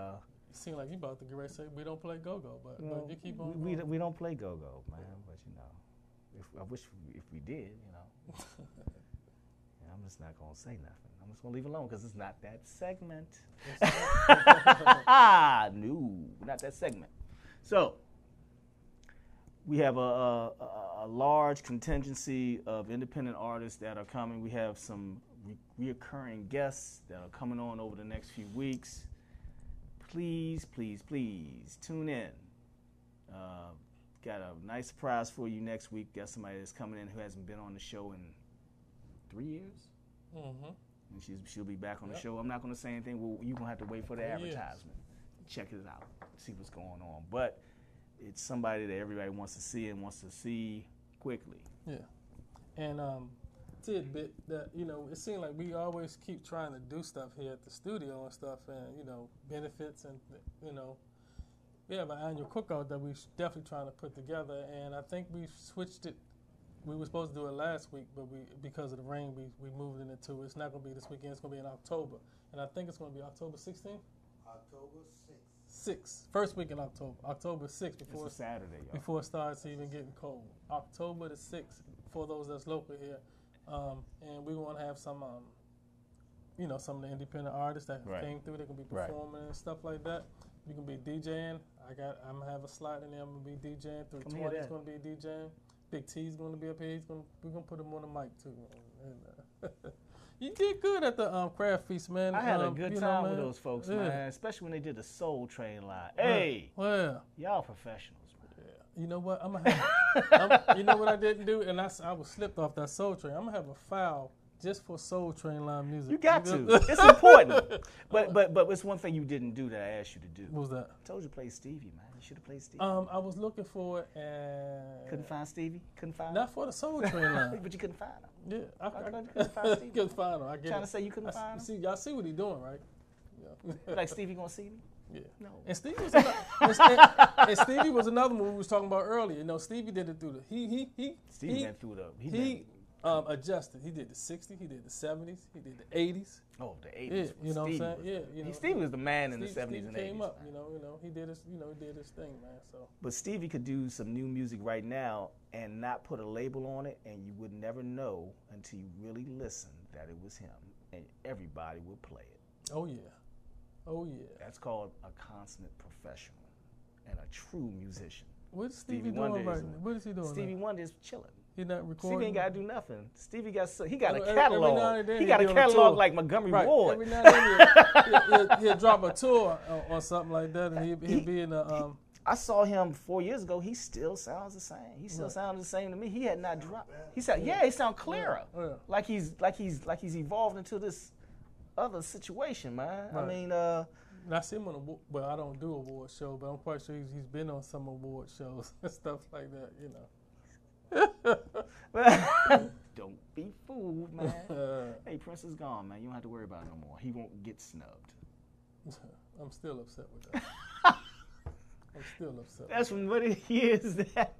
seems like you about to get ready to say we don't play go-go, but you keep on. We don't play go-go, man. But you know, I wish if we did, you know. Yeah, I'm just not gonna say nothing. I'm just gonna leave it alone because it's not that segment. No, not that segment. So we have a large contingency of independent artists that are coming. We have some reoccurring guests that are coming on over the next few weeks. Please tune in. Got a nice surprise for you next week. Got somebody that's coming in who hasn't been on the show in 3 years. Mm-hmm. And she'll be back on the show. I'm not going to say anything. Well, you're going to have to wait for the advertisement. Check it out. See what's going on. But it's somebody that everybody wants to see and wants to see quickly. Yeah. And tidbit that, you know, it seems like we always keep trying to do stuff here at the studio and stuff, and, you know, benefits, and, you know, we have an annual cookout that we're definitely trying to put together, and I think we switched it. We were supposed to do it last week, but because of the rain, we moved it into, it's not going to be this weekend, it's going to be in October, and I think it's going to be October 16th? October 6th. First week in October. October 6th. It's a Saturday, y'all. Before it starts even getting cold. October the 6th, for those that's local here. And we want to have some, you know, some of the independent artists that came through. They're going to be performing and stuff like that. We can be DJing. I'm going to have a slot in there. I'm going to be DJing. 320 is going to be DJing. Big T's going to be up here. We're going to put him on the mic, too. And, you did good at the craft feast, man. I had a good time with those folks, man, especially when they did the Soul Train line. Hey, y'all professionals, man. Yeah. You know what? I'm gonna have. You know what I didn't do, and I was slipped off that Soul Train. I'm gonna have a file just for Soul Train line music. You got to. It's important. But it's one thing you didn't do that I asked you to do. What was that? I told you to play Stevie, man. You should have played Stevie. I was looking for it and couldn't find Stevie. Not for the Soul Train line. But you couldn't find him. Yeah, I thought you couldn't find Stevie. Couldn't find him. I get trying to say you couldn't find him. See, y'all see what he doing, right? Yeah. Like Stevie gonna see me? Yeah. No. And Stevie was Stevie was another one we was talking about earlier. You know, Stevie did it through the Stevie went through the he adjusted. He did the 60s, he did the 70s, he did the 80s. Oh, the 80s. Yeah, you know what I'm saying? Yeah, you know. Stevie was the man in the 70s Stevie and 80s. Came up, you know, he did his thing, man. So. But Stevie could do some new music right now and not put a label on it, and you would never know until you really listened that it was him, and everybody would play it. Oh yeah. Oh yeah. That's called a consummate professional and a true musician. What's Stevie doing right now? What is he doing? Stevie Wonder is chilling. He's not recording. Stevie ain't got to do nothing. Stevie got a catalog. He got a catalog like Montgomery Ward. Every now and then he'll drop a tour or something like that, and he'll be in a. I saw him 4 years ago. He still sounds the same. He still sounds the same to me. He had not dropped. He said, he sound clearer. Yeah. Like he's evolved into this other situation, man. Right. I mean, I see him on I don't do award show, but I'm quite sure he's been on some award shows and stuff like that, you know. Don't be fooled, man. Hey, Prince is gone, man. You don't have to worry about it no more. He won't get snubbed. I'm still upset with that. I'm still upset. That's from what year is that?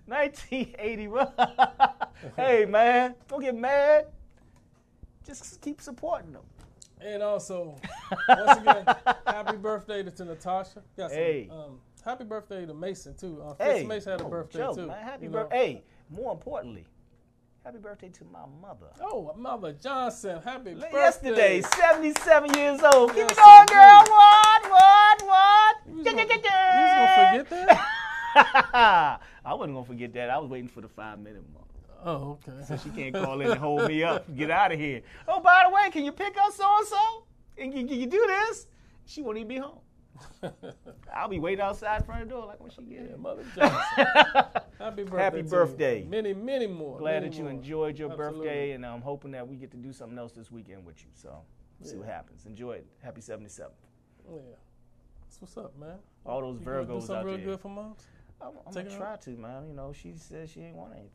1981. Hey, man, don't get mad. Just keep supporting them. And also, once again, happy birthday to Natasha. Hey. Happy birthday to Mason, too. Mason had a birthday, too. Man, happy birthday. Hey, more importantly, happy birthday to my mother. Oh, Mother Johnson. Happy birthday. Yesterday, 77 years old. Keep it going, girl. What? You was going to forget that? I wasn't going to forget that. I was waiting for the 5-minute mark. Oh, okay. So she can't call in and hold me up. Get out of here. Oh, by the way, can you pick up so-and-so? And can you do this? She won't even be home. I'll be waiting outside in front of the door like when she gets here. Mother Johnson. Happy birthday. Happy birthday. Many, many more. Glad that you enjoyed your birthday, and I'm hoping that we get to do something else this weekend with you. So, see what happens. Enjoy it. Happy 77th. Yeah. That's what's up, man. All those you Virgos do something out real there. good for moms? I'm going to try to, man. You know, she said she ain't want anything.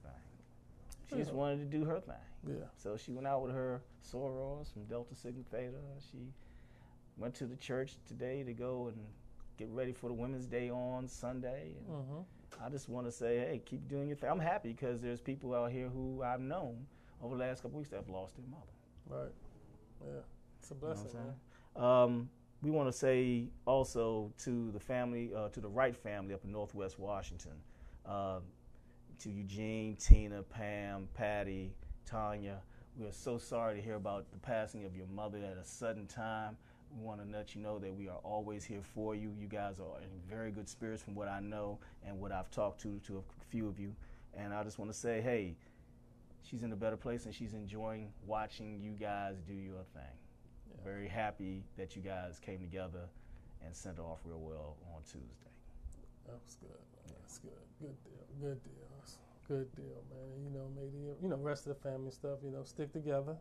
She just wanted to do her thing. Yeah. So she went out with her sorors from Delta Sigma Theta. She went to the church today to go and get ready for the Women's Day on Sunday. And I just want to say, hey, keep doing your thing. I'm happy because there's people out here who I've known over the last couple weeks that have lost their mother. Right. Yeah. It's a blessing, man. We want to say also to the family, to the Wright family up in Northwest Washington, to Eugene, Tina, Pam, Patty, Tanya, we are so sorry to hear about the passing of your mother at a sudden time. We want to let you know that we are always here for you. You guys are in very good spirits from what I know and what I've talked to a few of you. And I just want to say, hey, she's in a better place and she's enjoying watching you guys do your thing. Yeah. Very happy that you guys came together and sent her off real well on Tuesday. That was good, man. That's good. Good deal. Good deal. Good deal, man. You know, maybe rest of the family stuff, stick together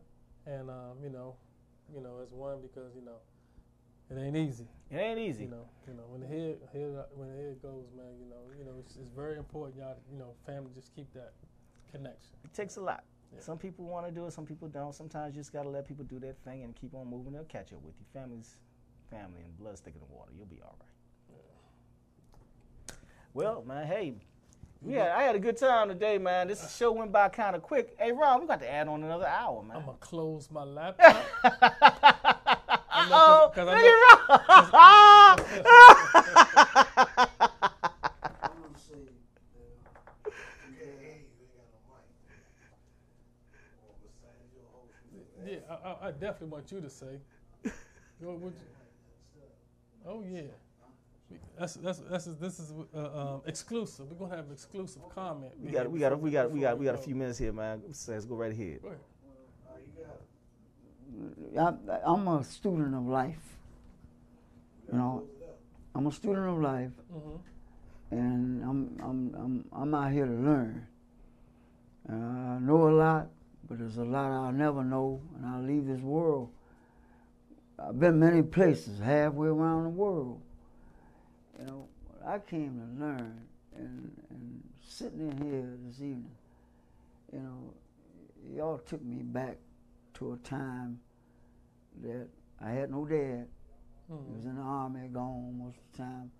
and as one, because it ain't easy. It ain't easy. When the head goes, man, it's very important, y'all, family just keep that connection. It takes a lot. Yeah. Some people want to do it, some people don't. Sometimes you just got to let people do their thing and keep on moving. They'll catch up with you. Family's family, and blood's thicker than water. You'll be all right. Yeah. Well, man, hey, I had a good time today, man. This show went by kind of quick. Hey, Ron, we got to add on another hour, man. I'm going to close my laptop. Oh, look Yeah, I definitely want you to say. Oh yeah, this is exclusive. We're gonna have exclusive comment. We got a few minutes here, man. Let's go right ahead. Go ahead. I'm a student of life. I'm a student of life, and I'm out here to learn. I know a lot, but there's a lot I'll never know, and I'll leave this world. I've been many places, halfway around the world. I came to learn, and sitting in here this evening, y'all took me back to a time that I had no dad. He was in the army, gone most of the time,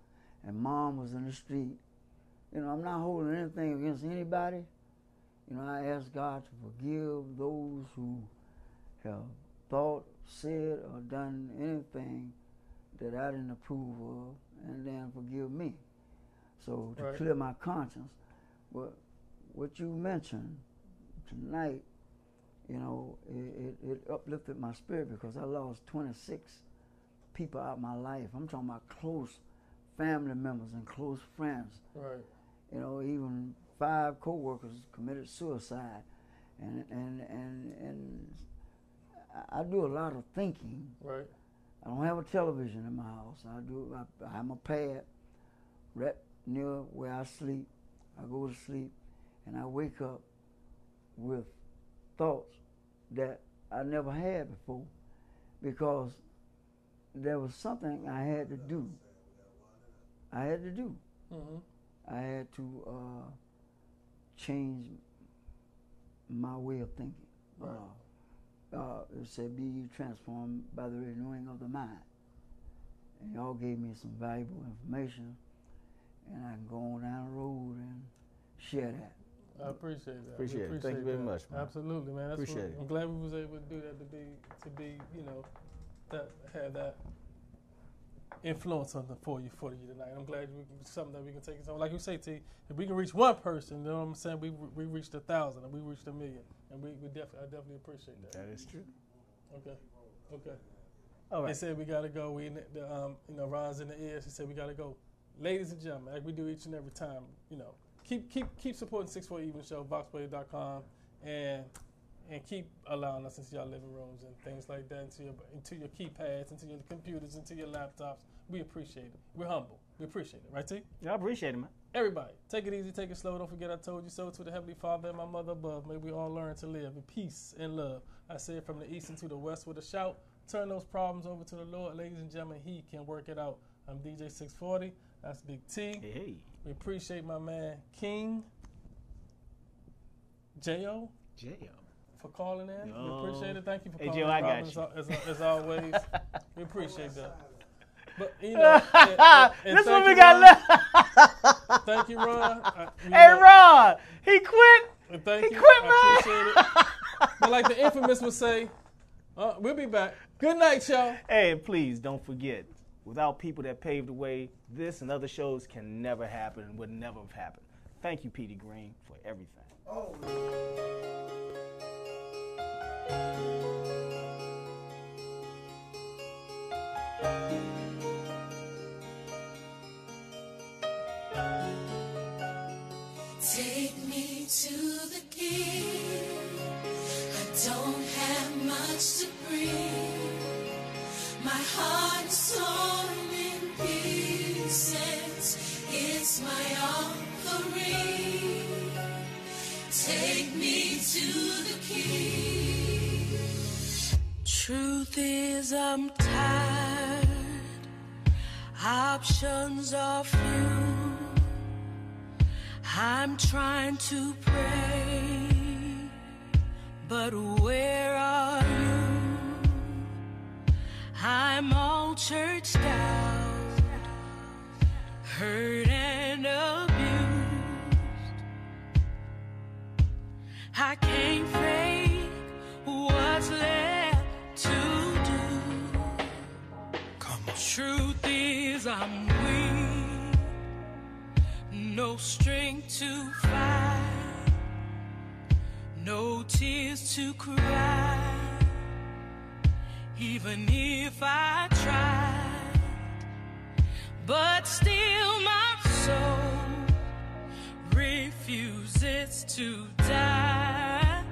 and Mom was in the street. I'm not holding anything against anybody. I ask God to forgive those who have thought, said, or done anything that I didn't approve of, and then forgive me. So to clear my conscience. But what you mentioned tonight, it uplifted my spirit because I lost 26 people out of my life. I'm talking about close family members and close friends. Right. Even 5 co-workers committed suicide, and I do a lot of thinking. Right. I don't have a television in my house. I have a pad right near where I sleep. I go to sleep, and I wake up with thoughts that I never had before, because there was something I had to do. I had to change my way of thinking. It said, be ye transformed by the renewing of the mind. And y'all gave me some valuable information, and I can go on down the road and share that. I appreciate that. Appreciate it. Thank you very much, man. Absolutely, man. Appreciate it. I'm glad we was able to do that, to be that have that influence for you tonight. I'm glad something that we can take it on. Like you say, T, if we can reach one person, you know what I'm saying? We reached 1,000, and we reached 1 million, and I definitely appreciate that. That is true. Okay. All right. They said we gotta go. Ron's in the ears. He said we gotta go. Ladies and gentlemen, like we do each and every time, keep supporting 640 Evening Show, VoxPlay.com, and keep allowing us into your living rooms and things like that, into your keypads, into your computers, into your laptops, We appreciate it. We're humble. We appreciate it. Right, T? Yeah, I appreciate it, man. Everybody, take it easy, take it slow. Don't forget I told you so. To the Heavenly Father and my mother above, may we all learn to live in peace and love. I say it from the east into the west with a shout. Turn those problems over to the Lord, ladies and gentlemen. He can work it out. I'm DJ 640. That's Big T. Hey. We appreciate my man King J.O. for calling in. We appreciate it. Thank you for calling in. I got you. As always. We appreciate that. But, you know, this one we got left. Thank you, Ron. Hey, Ron, he quit. Thank you. He Quit, I appreciate it. But like the infamous would say, we'll be back. Good night, y'all. Hey, please don't forget, without people that paved the way, this and other shows can never happen and would never have happened. Thank you, Petey Green, for everything. Oh. Take me to the King. I don't have much to bring. My heart is torn in pieces. It's my offering. Take me to the King. Truth is, I'm tired. Options are few. I'm trying to pray, but where are you? I'm all churched out, hurt and abused. I can't fake what's left to do. Come on. Truth is, I'm weak. No strength to fight, no tears to cry, even if I tried. But still my soul refuses to die.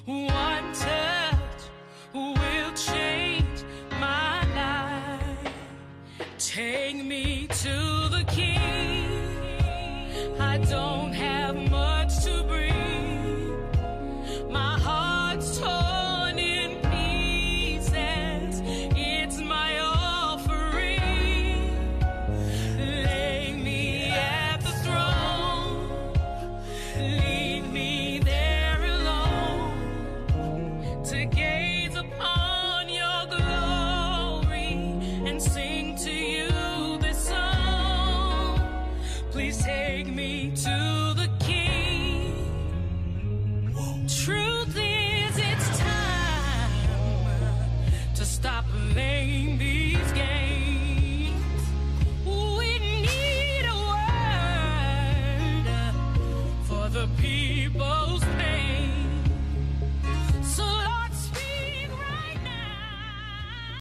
One touch will change my life. Take me to the King. I don't have much to bring. My heart's torn in pieces. It's my offering. Lay me at the throne. Leave me there alone to gaze upon your glory and sing to you. Please take me to the King. Truth is, it's time to stop playing these games. We need a word for the people.